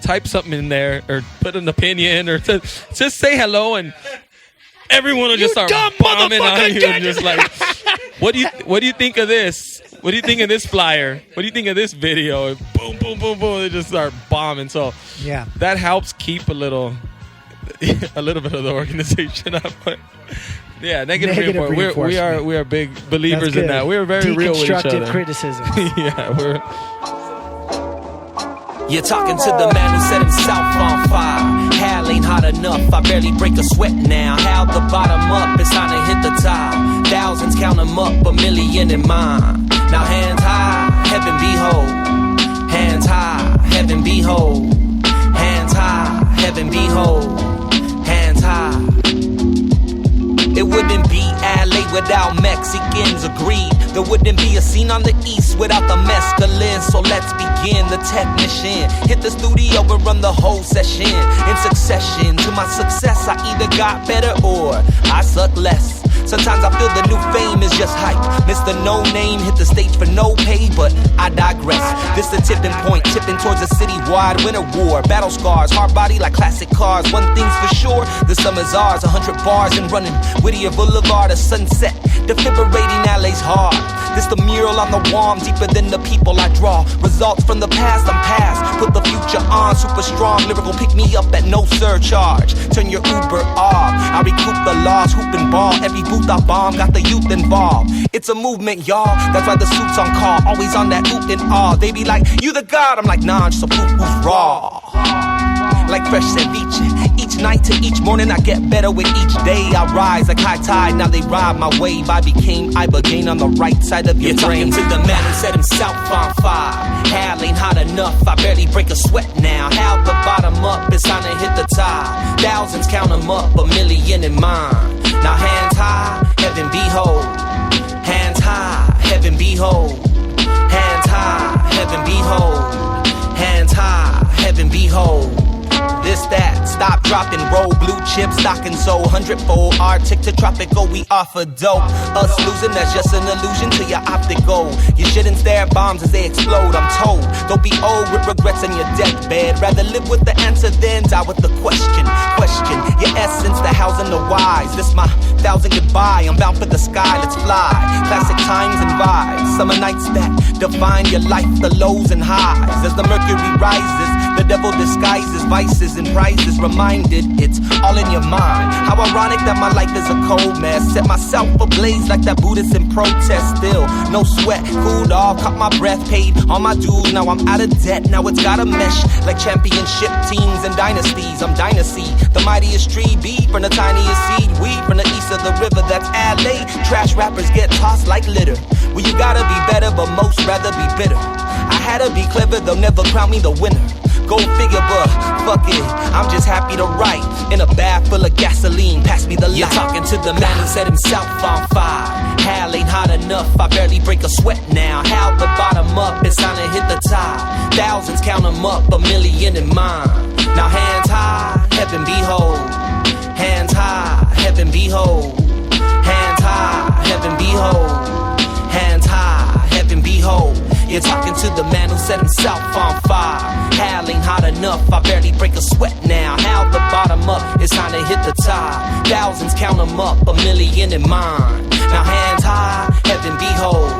type something in there or put an opinion or just say hello, and everyone will just start bombing on you and just like, what do you think of this? What do you think of this flyer? What do you think of this video? And boom, boom, boom, boom. They just start bombing. So Yeah. that helps keep a little bit of the organization up. But yeah, negative reinforcement. We are big believers in that. We're very real with each other. Deconstructive criticism. Yeah, we're. You're talking to the man who set himself on fire. Hell ain't hot enough, I barely break a sweat now. Held the bottom up, it's time to hit the top. Thousands count them up, a million in mine. Now hands high, heaven behold. Hands high, heaven behold. Hands high, heaven behold. Hands high. It wouldn't be LA without Mexicans, agreed. There wouldn't be a scene on the east without the mescaline. So let's begin. The technician hit the studio and run the whole session in succession. To my success, I either got better or I suck less. Sometimes I feel the new fame is just hype. Mr. No Name hit the stage for no pay, but I digress. This the tipping point, tipping towards a citywide winter war. Battle scars, hard body like classic cars. One thing's for sure, the summer's ours. 100 bars and running Whittier Boulevard to sunset. Defibrillating LA's heart. This the mural on the wall, I'm deeper than the people I draw. Results from the past, I'm past. Put the future on, super strong. Lyrical pick me up at no surcharge. Turn your Uber off. I recoup the loss, hoop and ball. Every booth I bomb, got the youth involved. It's a movement, y'all. That's why the suit's on call. Always on that oot and all. They be like, you the god. I'm like, nah, I'm just a poo-poo's raw. Like fresh ceviche. Each night to each morning I get better with each day. I rise like high tide, now they ride my wave. I began on the right side of your brain. You're talking to the man who set himself on fire. Hell ain't hot enough, I barely break a sweat now. Held the bottom up, it's time to hit the top. Thousands count them up, a million in mine. Now hands high, heaven behold. Hands high, heaven behold. Hands high, heaven behold. Hands high, heaven behold. This, that, stop, dropping, roll, blue chip, stock and soul, 100-fold, Arctic to tropical, we offer dope. Us losing, that's just an illusion to your optic goal. You shouldn't stare at bombs as they explode, I'm told. Don't be old with regrets on your deathbed. Rather live with the answer than die with the question. Question, your essence, the hows and the whys. This my 1,000 goodbye, I'm bound for the sky, let's fly. Classic times and vibes, summer nights that define your life, the lows and highs. As the mercury rises, the devil disguises vices and prizes. Reminded it's all in your mind. How ironic that my life is a cold mess. Set myself ablaze like that Buddhist in protest. Still, no sweat, cooled off, caught my breath, paid all my dues. Now I'm out of debt, now it's gotta mesh like championship teams and dynasties. I'm dynasty, the mightiest tree bee from the tiniest seed weed from the east of the river. That's LA. Trash rappers get tossed like litter. Well, you gotta be better, but most rather be bitter. I had to be clever, they'll never crown me the winner. Go figure, but fuck it, I'm just happy to write. In a bath full of gasoline, pass me the light. You're talking to the man who set himself on fire. Hell ain't hot enough, I barely break a sweat now. How the bottom up, it's time to hit the top. Thousands count them up, a million in mine. Now hands high, heaven behold. Hands high, heaven behold. Hands high, heaven behold. Hands high, heaven behold. You're talking to the man who set himself on fire. Hell ain't hot enough, I barely break a sweat now. How the bottom up, it's time to hit the top. Thousands count them up, a million in mine. Now hands high, heaven behold.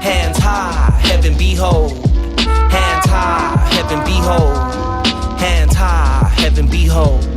Hands high, heaven behold. Hands high, heaven behold. Hands high, heaven behold.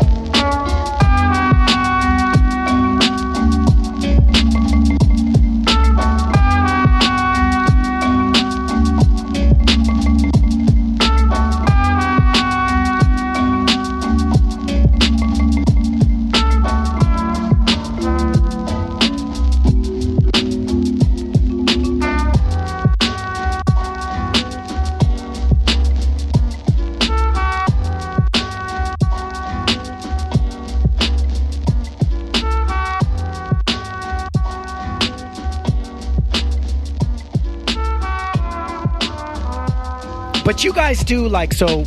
But you guys do so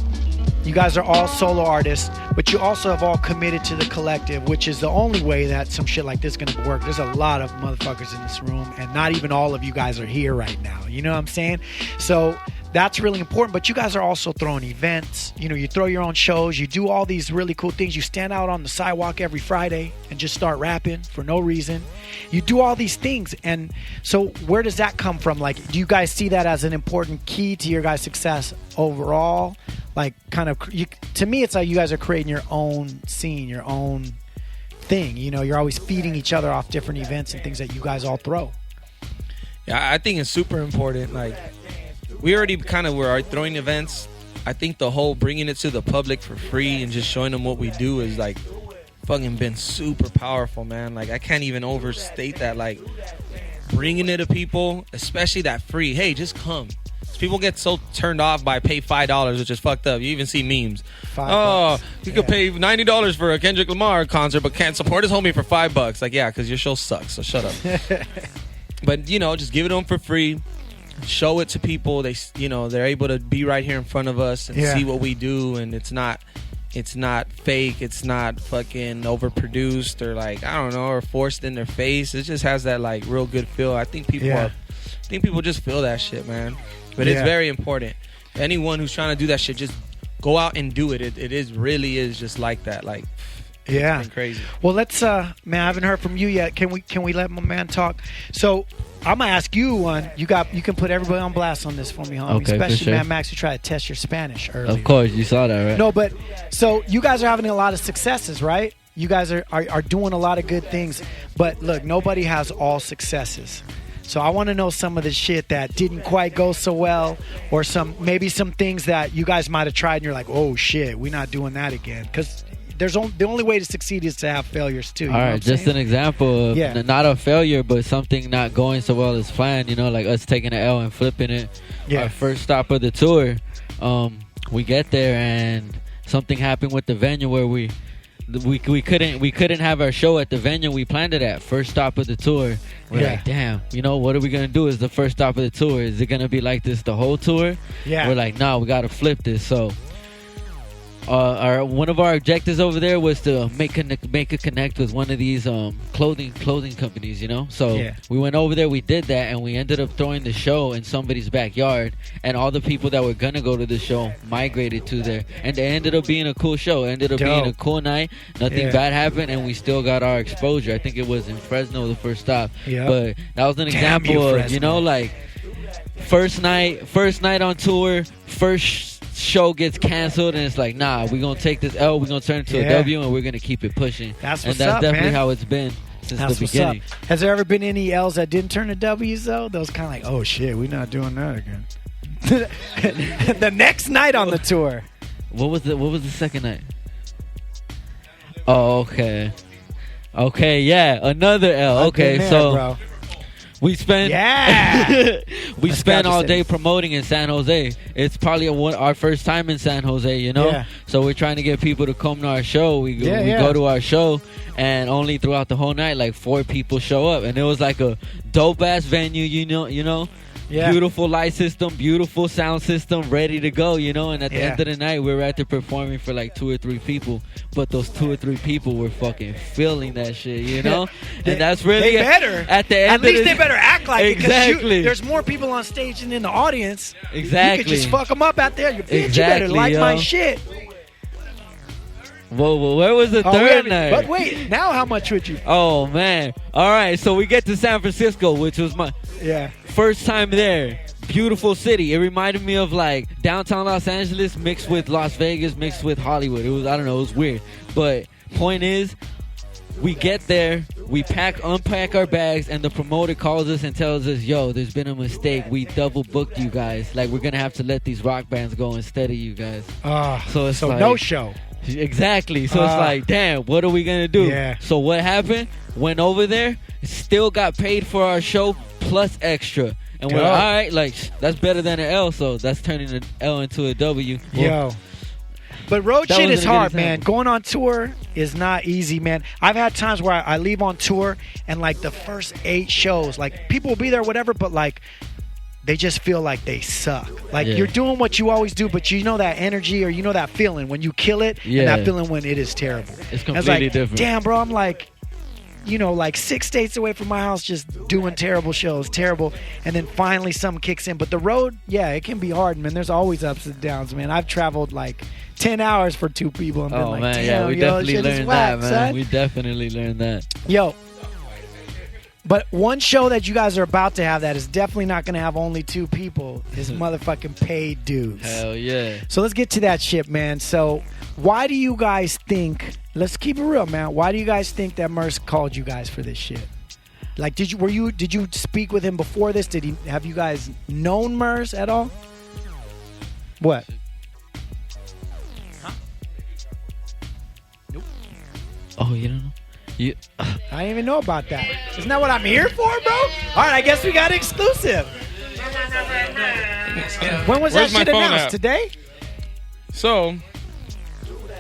you guys are all solo artists, but you also have all committed to the collective, which is the only way that some shit like this is gonna work. There's a lot of motherfuckers in this room, and not even all of you guys are here right now. You know what I'm saying? So that's really important. But you guys are also throwing events. You know, you throw your own shows. You do all these really cool things. You stand out on the sidewalk every Friday and just start rapping for no reason. You do all these things. And so where does that come from? Like, do you guys see that as an important key to your guys' success overall? Like, kind of, to me, it's like you guys are creating your own scene, your own thing. You know, you're always feeding each other off different events and things that you guys all throw. Yeah, I think it's super important. Like, we already kind of were throwing events. I think the whole bringing it to the public for free and just showing them what we do is like fucking been super powerful, man. Like, I can't even overstate that. Like, bringing it to people, especially that free, hey, just come. People get so turned off by pay $5, which is fucked up. You even see memes. You could pay $90 for a Kendrick Lamar concert, but can't support his homie for $5. Like, yeah, because your show sucks, so shut up. But, you know, just give it to them for free. Show it to people. They, you know, they're able to be right here in front of us and see what we do, and it's not fake. It's not fucking overproduced or like, I don't know, or forced in their face. It just has that like real good feel. I think people just feel that shit, man. But it's very important. Anyone who's trying to do that shit, just go out and do it. It really is just like that. Like, it's been crazy. Well, let's man, I haven't heard from you yet. Can we let my man talk? So I'm gonna ask you one. You can put everybody on blast on this for me, homie. Okay, especially sure. man Max, who tried to test your Spanish earlier. Of course, you saw that, right? No, but so you guys are having a lot of successes, right? You guys are doing a lot of good things. But look, nobody has all successes. So I want to know some of the shit that didn't quite go so well, or maybe some things that you guys might have tried and you're like, oh shit, we're not doing that again. Because the only way to succeed is to have failures too. All right, just an example of not a failure, but something not going so well as planned. You know, like us taking an L and flipping it. Yeah. Our first stop of the tour, we get there and something happened with the venue where we we couldn't have our show at the venue we planned it at. First stop of the tour. We're like, damn, what are we gonna do? Is the first stop of the tour? Is it gonna be like this the whole tour? Yeah. We're like, no, we gotta flip this. So one of our objectives over there was to make a connect with one of these clothing companies, So we went over there, we did that, and we ended up throwing the show in somebody's backyard. And all the people that were gonna go to the show migrated to there, and it ended up being a cool show. It ended up being a cool night. Nothing bad happened, and we still got our exposure. I think it was in Fresno the first stop, but that was an example of like first night on tour, first show gets canceled, and it's like, nah, we're gonna take this L, we're gonna turn it to a W, and we're gonna keep it pushing. That's definitely man. how it's been since the beginning. Has there ever been any L's that didn't turn to W's though? Those kind of like, oh shit, we're not doing that again. The next night on the tour. What was the second night? Oh, okay, yeah, another L. Okay, so bro. we spent we spent all day promoting in San Jose. It's probably our first time in San Jose, Yeah. So we're trying to get people to come to our show. We go to our show, and only throughout the whole night, like 4 people show up, and it was like a dope ass venue, you know. Yeah. Beautiful light system, beautiful sound system, ready to go, And at the end of the night, we were out there performing for like 2 or 3 people, but those 2 or 3 people were fucking feeling that shit, And that's really they better at the end. At least they better act like it, exactly. there's more people on stage than in the audience. Exactly. You could just fuck them up out there. You Exactly, better like my shit. Whoa, where was the third night? But wait, now how much would you? Oh man! All right, so we get to San Francisco, which was my first time there. Beautiful city. It reminded me of like downtown Los Angeles mixed with Las Vegas, mixed with Hollywood. It was, I don't know, it was weird. But point is, we get there, we unpack our bags, and the promoter calls us and tells us, yo, there's been a mistake. We double booked you guys. Like, we're gonna have to let these rock bands go instead of you guys. So it's like, no show. Exactly. So it's like, damn, what are we gonna do? Yeah. So what happened? Went over there, still got paid for our show plus extra. And we're all right, like that's better than an L, so that's turning an L into a W. Yo. But road shit is hard, man. Going on tour is not easy, man. I've had times where I leave on tour and like the first 8 shows, like people will be there, whatever, but like they just feel like they suck. Like you're doing what you always do, but you know that energy or you know that feeling when you kill it and that feeling when it is terrible. It's completely different. Damn, bro, I'm like, like 6 states away from my house just doing terrible shows, terrible. And then finally something kicks in. But the road, it can be hard, man. There's always ups and downs, man. I've traveled like 10 hours for 2 people and been like, man, damn, we definitely shit is learned whack, that, man. son. We definitely learned that. Yo. But one show that you guys are about to have that is definitely not going to have only 2 people is motherfucking paid dues. Hell yeah. So let's get to that shit, man. So why do you guys think, let's keep it real, man. Why do you guys think that Merce called you guys for this shit? Like, did you speak with him before this? Have you guys known Merce at all? What? Nope. Oh, you don't know? I didn't even know about that. Isn't that what I'm here for, bro? All right, I guess we got exclusive. When was Where's that my shit phone announced? at? Today? So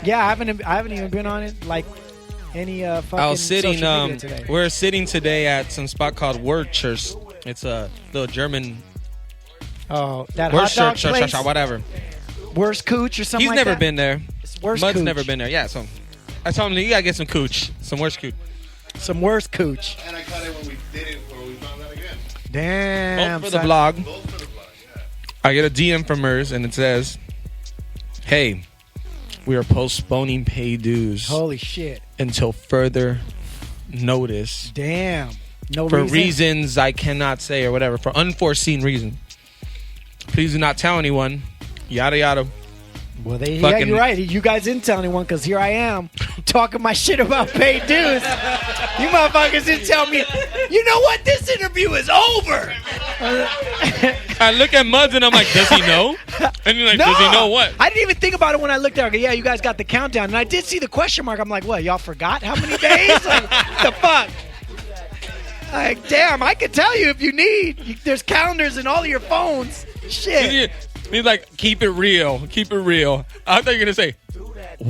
Yeah, I haven't even been on it like any fucking I was sitting. social media today. We're sitting today at some spot called Wurchers. It's a little German. Oh, that hot dog place? Whatever. Worst Cooch or something He's like never that? been there. It's Worst Mud's Cooch. never been there. Yeah, so I told him you gotta get some cooch, some worst cooch. Some Worst Cooch. And I cut it when we did it, or we found out again. Damn. Both for the blog. I get a DM from Merce and it says, "Hey, we are postponing pay dues. Holy shit. Until further notice. Damn. No for reason? reasons I cannot say or whatever, for unforeseen reasons. Please do not tell anyone. Yada yada." Well, you're right. You guys didn't tell anyone because here I am talking my shit about paid dues. You motherfuckers didn't tell me. You know what? This interview is over. I look at Muds and I'm like, does he know? And you're like, does he know what? I didn't even think about it when I looked at it. Yeah, you guys got the countdown. And I did see the question mark. I'm like, what? Y'all forgot how many days? Like, what the fuck? Like, damn, I could tell you if you need. There's calendars in all of your phones. Shit. He's like, keep it real. Keep it real. I thought you were going to say,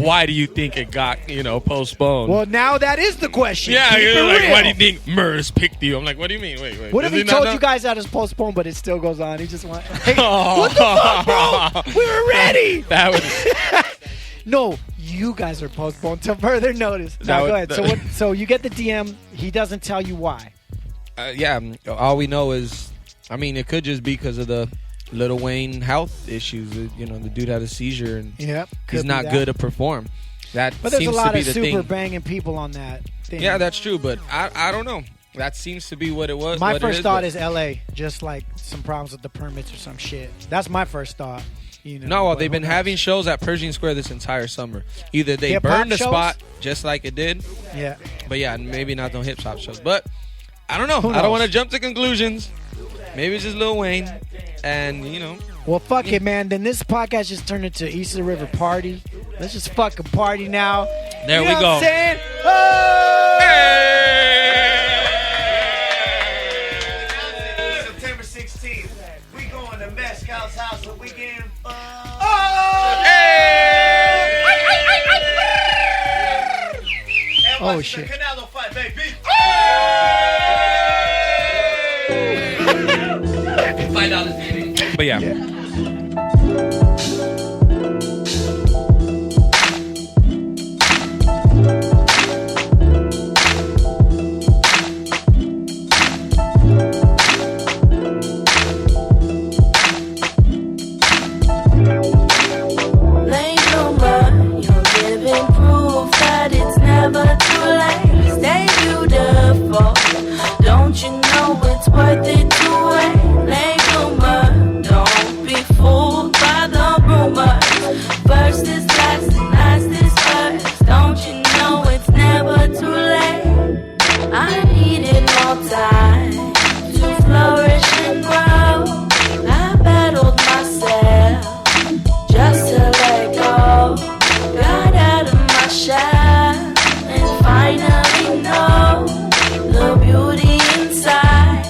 why do you think it got, postponed? Well, now that is the question. Yeah, Keep you're it like, real. why do you think Murs picked you? I'm like, what do you mean? Wait. What if Does he not told know? you guys that it's postponed, but it still goes on? He just went, hey, what the fuck, bro? We were ready. That was No, you guys are postponed till further notice. That Now, was- go ahead. So you get the DM. He doesn't tell you why. yeah. All we know is, it could just be because of the Lil Wayne health issues. The dude had a seizure and Yep, he's not good to perform. That But there's seems a lot to be of the super thing. banging people on that thing. Yeah, that's true, but I don't know. That seems to be what it was. My what it first is, thought but- is L.A. Just like some problems with the permits or some shit. That's my first thought. No, well, but they've been who knows? having shows at Pershing Square this entire summer. Either they Hip-hop burned the shows? spot just like it did. Yeah. But yeah, maybe not no hip hop shows. But I don't know. Who I don't knows? want to jump to conclusions. Maybe it's just Lil Wayne, and Well, fuck it, man. Then this podcast just turned into East of the River party. Let's just fucking party now. There You we know go. what I'm saying? Oh! September 16th, we going to Mescal's house and we getting Oh, shit. Canelo fight, baby. But yeah. Late bloomer, you're living proof that it's never too late. Stay beautiful, don't you know it's worth it to wait? Late bloomer, don't be fooled by the rumors. First is last and last is first. Don't you know it's never too late? I needed more time to flourish and grow. I battled myself just to let go. Got out of my shell and finally know the beauty inside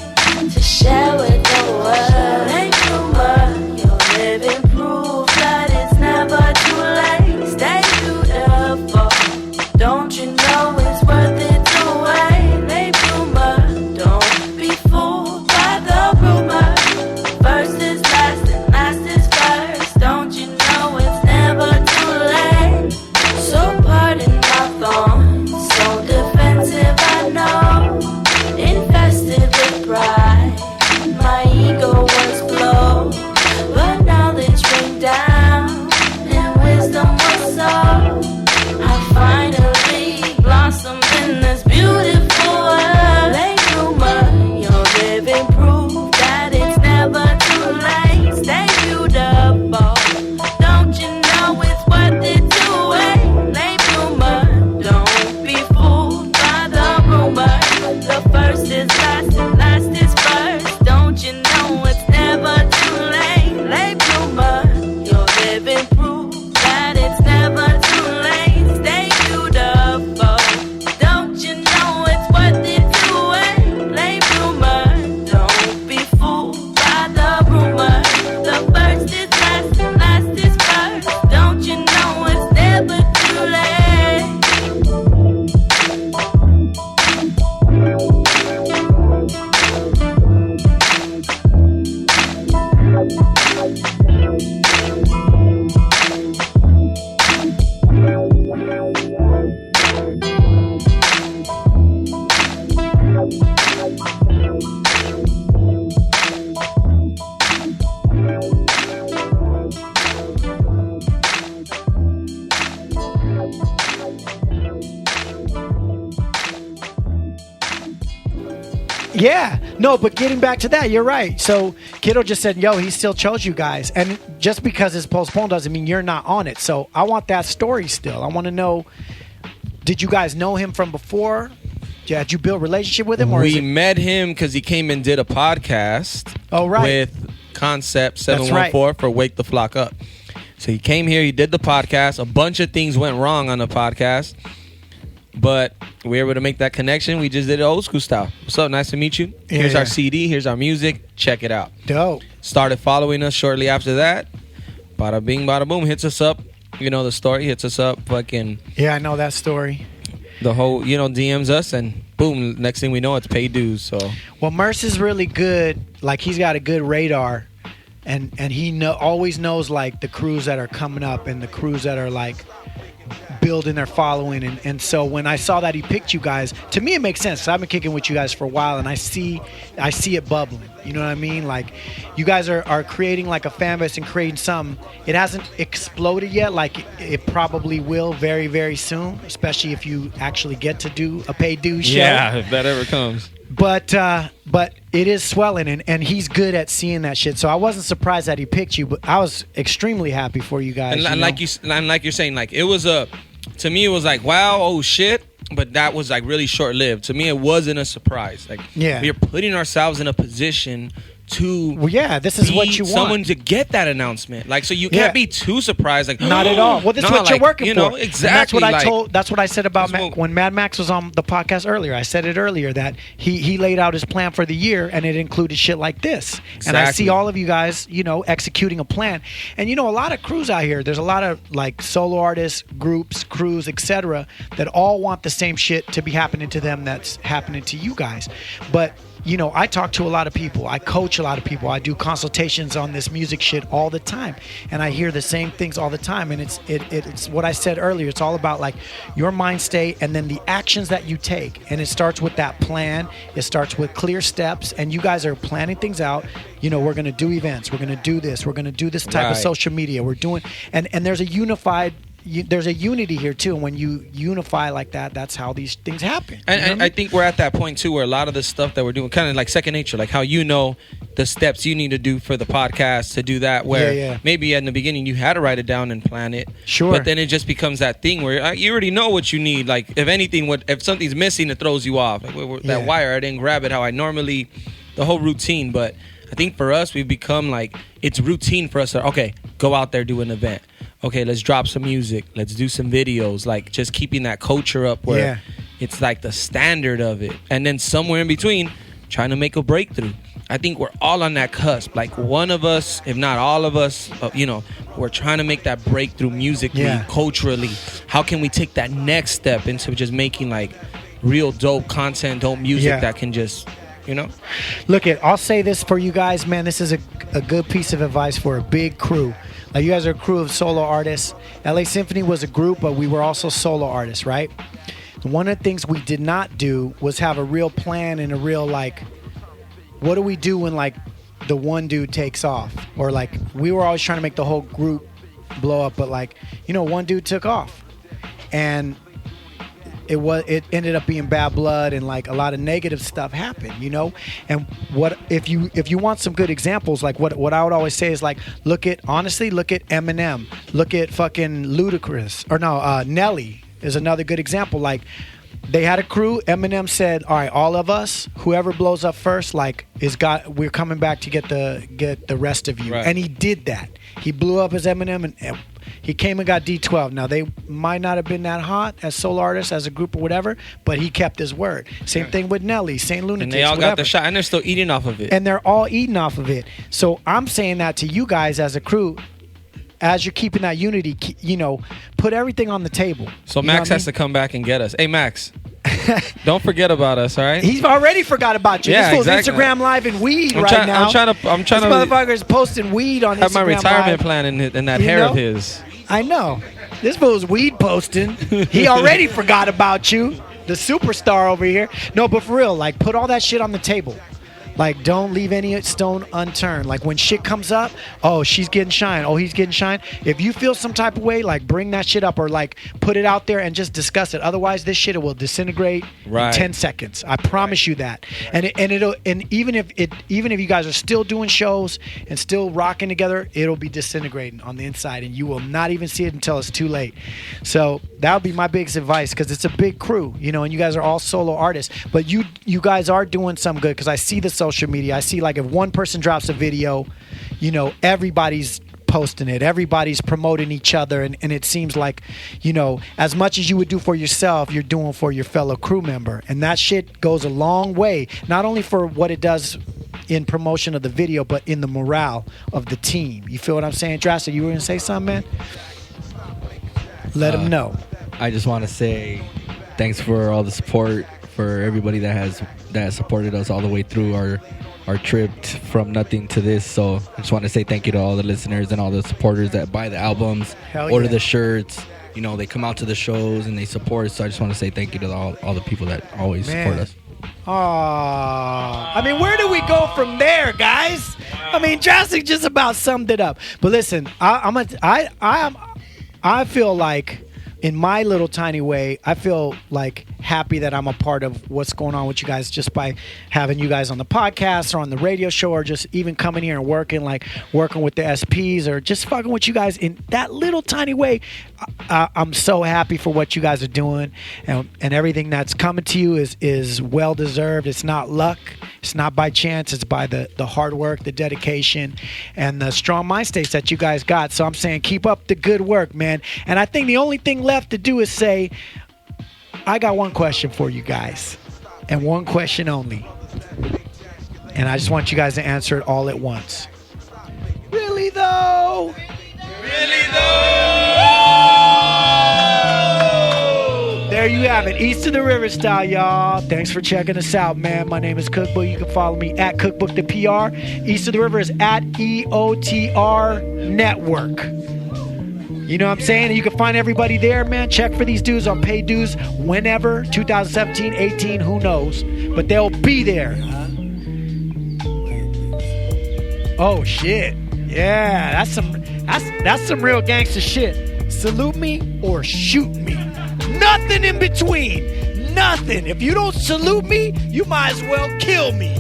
to share with the world. Late bloomer, you're living proof that it's never too late. Stay beautiful, don't you know it's worth it to wait? Late bloomer, don't be fooled by the rumor. First is last and last is first. Don't you know it's never too late? So pardon my thorns, so defensive I know. Infested with pride, my ego was blown. But knowledge rained down and wisdom was sown. I finally blossomed in this beautiful world. Late bloomer, you're living proof that it's never too late. Stay beautiful, don't you know it's worth it to wait? Late bloomer, don't be fooled by the rumor. The first is last and last is first. Don't you know it's never too late? Late bloomer, you're living proof that it's never too late. Stay beautiful, don't you know it's worth it to wait? Late bloomer, don't be fooled by the rumor. The first is last and last is first. Don't you know it's never too late? Yeah, no, but getting back to that, you're right. So Kiddo just said, yo, he still chose you guys. And just because it's postponed doesn't mean you're not on it. So I want that story still. I want to know, did you guys know him from before? Yeah, did you build a relationship with him? Or is We it- met him because he came and did a podcast. Oh, right. With Concept That's 714 for Wake the Flock Up. So he came here, he did the podcast. A bunch of things went wrong on the podcast, but we were able to make that connection. We just did it old school style. What's up? Nice to meet you. Yeah, Here's yeah. our CD. Here's our music. Check it out. Dope. Started following us shortly after that. Bada bing, bada boom. Hits us up You know the story. Hits us up, fucking. Yeah, I know that story. The whole, DMs us, and boom. Next thing we know, it's paid dues. So. Well, Merce is really good. Like he's got a good radar, and he always knows like the crews that are coming up and the crews that are like building their following, and so when I saw that he picked you guys, to me it makes sense. So I've been kicking with you guys for a while, and I see it bubbling. You know what I mean? Like you guys are creating like a fan base and creating something. It hasn't exploded yet. Like it probably will very, very soon, especially if you actually get to do a paid dues show. Yeah, if that ever comes. But it is swelling, and he's good at seeing that shit. So I wasn't surprised that he picked you, but I was extremely happy for you guys. And like you're saying, like it was to me it was like, wow, oh shit. But that was like really short lived. To me, it wasn't a surprise. Like we are putting ourselves in a position to this is what you want. Someone to get that announcement. Like, so you can't be too surprised. Like, not at all. Well, this is what you're working for. Exactly. And that's what I said about when Mad Max was on the podcast earlier. I said it earlier that he laid out his plan for the year, and it included shit like this. Exactly. And I see all of you guys, executing a plan. And a lot of crews out here. There's a lot of like solo artists, groups, crews, etc. that all want the same shit to be happening to them that's happening to you guys. But I talk to a lot of people. I coach a lot of people. I do consultations on this music shit all the time, and I hear the same things all the time. And it's what I said earlier. It's all about like your mind state and then the actions that you take. And it starts with that plan. It starts with clear steps. And you guys are planning things out. We're going to do events. We're going to do this. We're going to do this type of social media. We're doing, and there's a unified. There's a unity here too, and when you unify like that, that's how these things happen. And I think we're at that point too, where a lot of the stuff that we're doing, kind of like second nature, like how the steps you need to do for the podcast to do that. Where maybe in the beginning you had to write it down and plan it, but then it just becomes that thing where you already know what you need. Like if anything, if something's missing, it throws you off. Like that wire, I didn't grab it how I normally, the whole routine. But I think for us, we've become like it's routine for us to go out there, do an event. Okay, let's drop some music. Let's do some videos. Like just keeping that culture up where it's like the standard of it. And then somewhere in between, trying to make a breakthrough. I think we're all on that cusp. Like one of us, if not all of us, we're trying to make that breakthrough musically, culturally. How can we take that next step into just making like real dope content, dope music that can just... Look, I'll say this for you guys, man. This is a good piece of advice for a big crew. Like you guys are a crew of solo artists. LA Symphony was a group, but we were also solo artists, right? One of the things we did not do was have a real plan and a real like, what do we do when like the one dude takes off? Or like we were always trying to make the whole group blow up, but like one dude took off, and it ended up being bad blood and like a lot of negative stuff happened, and what if you want some good examples, like what I would always say is like look at Eminem, look at fucking Ludacris, or Nelly is another good example. Like they had a crew. Eminem said, all right, all of us, whoever blows up first, like we're coming back to get the rest of you. And he did that. He blew up as Eminem, and he came and got D12. Now, they might not have been that hot as solo artists, as a group or whatever, but he kept his word. Same thing with Nelly, St. Lunatics, and they all got the shot, and they're still eating off of it. And they're all eating off of it. So I'm saying that to you guys as a crew, as you're keeping that unity, put everything on the table. So Max has to come back and get us. Hey, Max. Don't forget about us, all right? He's already forgot about you. Yeah, this fool's exactly. Instagram live in weed right now. I'm trying this motherfucker's posting weed on Instagram have my retirement live. plan in that hair of his. I know. This fool's weed posting. He already forgot about you, the superstar over here. No, but for real, like put all that shit on the table. Like, don't leave any stone unturned. Like, when shit comes up, oh, she's getting shine. Oh, he's getting shine. If you feel some type of way, like, bring that shit up or, like, put it out there and just discuss it. Otherwise, this shit will disintegrate in 10 seconds. I promise you that. And even if you guys are still doing shows and still rocking together, it'll be disintegrating on the inside, and you will not even see it until it's too late. So that would be my biggest advice, because it's a big crew, and you guys are all solo artists. But you guys are doing some good, because I see the social media. I see, like, if one person drops a video, everybody's posting it, everybody's promoting each other, and it seems like, as much as you would do for yourself, you're doing for your fellow crew member, and that shit goes a long way, not only for what it does in promotion of the video, but in the morale of the team. You feel what I'm saying, Drastic? You were gonna say something, man? Let them know. I just want to say thanks for all the support, for everybody that has supported us all the way through our trip from nothing to this. So I just want to say thank you to all the listeners and all the supporters that buy the albums, order the shirts. You know, they come out to the shows and they support us. So I just want to say thank you to all the people that always support us. I mean, where do we go from there, guys? I mean, Drastic just about summed it up. But listen, I feel like, in my little tiny way, I feel like happy that I'm a part of what's going on with you guys just by having you guys on the podcast or on the radio show, or just even coming here and working with the SPs, or just fucking with you guys in that little tiny way. I'm so happy for what you guys are doing, and everything that's coming to you is well deserved. It's not luck. It's not by chance. It's by the hard work, the dedication, and the strong mind states that you guys got. So I'm saying keep up the good work, man. And I think the only thing left to do is say, I got one question for you guys, and one question only. And I just want you guys to answer it all at once. Really though? Really though? There you have it. East of the River style, y'all. Thanks for checking us out, man. My name is Cookbook. You can follow me at Cookbook the PR. East of the River is at EOTR Network. You know what I'm saying? And you can find everybody there, man. Check for these dudes on paid dues whenever, 2017, 18, who knows. But they'll be there. Oh, shit. Yeah, that's some real gangster shit. Salute me or shoot me. Nothing in between. Nothing. If you don't salute me, you might as well kill me.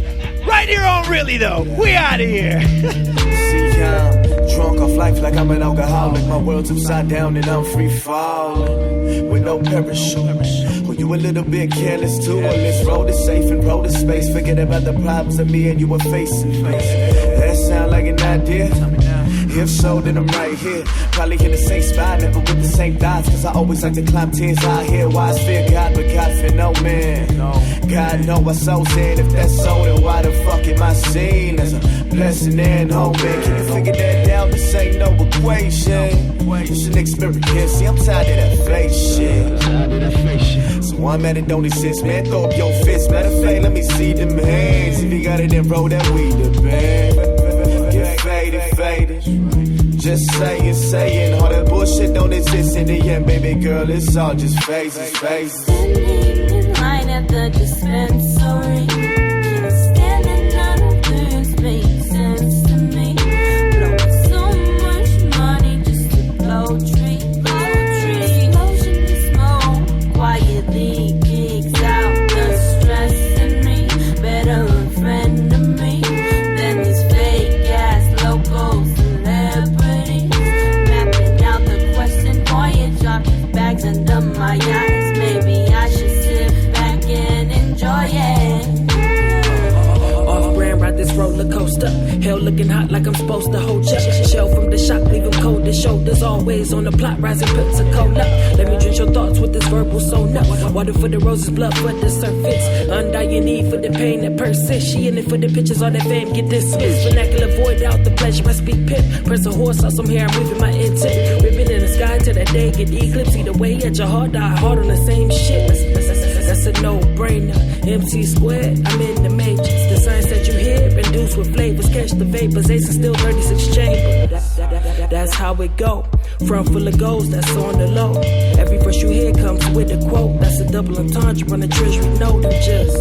Right here on Really, though. We out of here. Drunk off life like I'm an alcoholic. My world's upside down and I'm free falling with no parachute. Well, you a little bit careless too. Well, this road is safe and road is space. Forget about the problems that me and you are facing. That sound like an idea? If so, then I'm right here. Probably in the same spot, never with the same thoughts. Cause I always like to climb tears out here. Why I fear God, but God fear no man. God know my soul's in. If that's so, then why the fuck am I seen as a blessing and hope? Man, can you figure that out? This ain't no equation. It's an experience. See, I'm tired of that fake shit. So I'm at it, don't exist, man. Throw up your fist. Matter of fact, let me see them hands. If you got it, then roll that weed the band. Get faded. Just saying, all that bullshit don't exist in the end, baby girl. It's all just phases. Standing in line at the dispensary, standing out of this makes sense to me. Blowing so much money just to blow trees. Explosion of smoke quietly kicks out the stress in me. Better a friend of me than these fake ass local celebrities. Mapping out the question, voyage on bags under my eyes. Maybe I should sit back and enjoy it. Off-brand, ride this roller coaster. Hell looking hot like I'm supposed to hold ya. Shell from the shock, leave them cold. The shoulders always on the plot, rising Pensacola. Let me drench your thoughts with this verbal soda. Water for the roses, blood for the surface. Undying need for the pain that persists. She in it for the pictures, all that fame get dismissed. Vernacular void out the pleasure, I speak pimp. Press a horse out some hair, I'm moving my intent. Ripping in the sky till that day get eclipsed. Either way, at your heart, die hard on the same shit. That's a no-brainer. MC squared, I'm in the matrix. The signs that you hear, induced with flavors. Catch the vapors, ace and still 36 chamber. That's how it go. Front full of goals, that's on the low. Every verse you hear comes with a quote. That's a double entendre on the treasury note. I'm just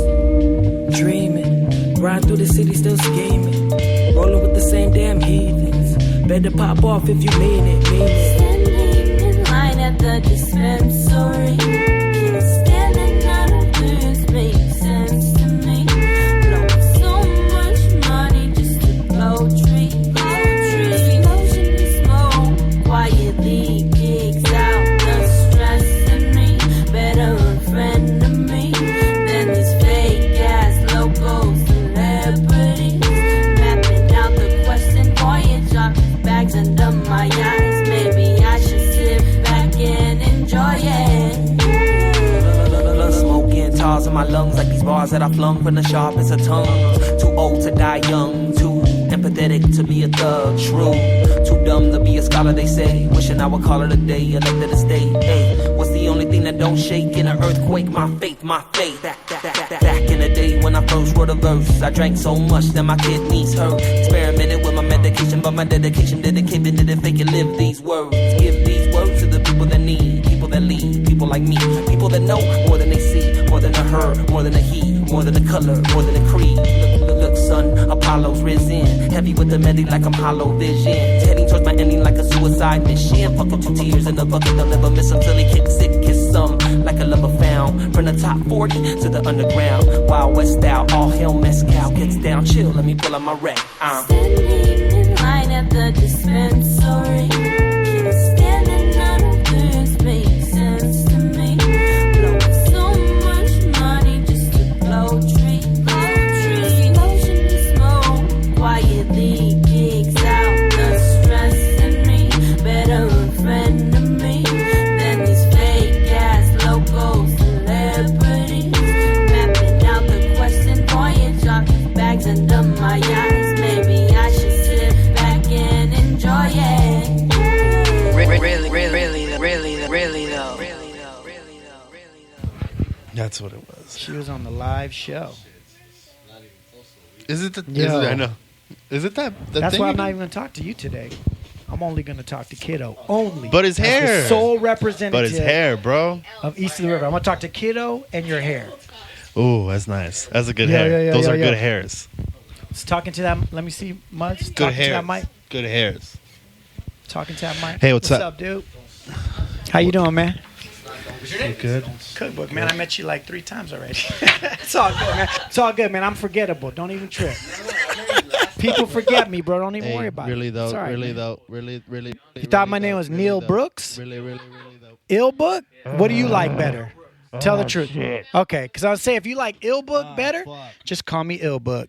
dreaming. Grind through the city, still scheming. Rolling with the same damn heathens. Better pop off if you mean it. Standing in line at the dispensary. Standing out of this makes sense to me. Blowing so much money just to blow trees. Explosion of smoke quietly kicks out the stress in me. Better a friend of me than these fake ass local celebrities. Mapping out the question, voyage on bags under my eyes. Maybe I should sit back and enjoy it. Smoking tars in my lungs like these bars that I flung from the sharpest of tongues. Too old to die young, too empathetic to be a thug. True, too dumb to be a scholar, they say. Wishing I would call it a day, elected to stay. Hey, what's the only thing that don't shake in an earthquake? My faith, my faith. Back in the day when I first wrote a verse, I drank so much that my kidneys hurt. Experimented with my medication, but my dedication didn't keep it, didn't fake it, live these words. Give these words to the people that need, people that lead, people like me, people that know more than they see, more than a her, more than a he, more than a color, more than a creed. Look, son, Apollo's risen, heavy with the melody like I'm hollow vision, heading towards my ending like a suicide mission. Fuck up 2 tears in the bucket, they'll never miss him till he kicks sick, kiss some like a lover found. From the top 40 to the underground, Wild West style, all hell mezcal gets down. Chill, let me pull up my rack. Standing in line at the dispensary, standing out of this makes sense to me. Blowing so much money just to blow trees. Explosion of smoke quietly kicks out the stress in me. Better a friend of me than these fake ass local celebrities. Mapping out the question voyage on bags under my eyes. Maybe I should sit back and enjoy it. Really though. That's what it was. She was on the live show. Is it the? Yo. I know. Is it that? That's thing why I'm again? not even going to talk to you today. I'm only going to talk to Kiddo. Only. But his As hair. the sole representative. But his hair, bro. Of East of the River. I'm going to talk to Kiddo and your hair. Ooh, that's nice. That's a good Yeah, hair. yeah, Those yeah, are yeah. good hairs. It's talking to that. Let me see, Mudge. Good Talking hairs. to that mic. Good hairs. Talking to that mic. Hey, what's up? dude? How you doing, man? Good. Cookbook, man. I met you like 3 times already. It's all good, man. It's all good, man. I'm forgettable. Don't even trip. People forget me, bro. Don't even worry about really it. though, It's all right, really man. though, really. You thought my name was Neil Brooks? Really though. Ill Book? What do you like better? Tell the truth. Okay, because I would say if you like Ill Book better, just call me Ill Book.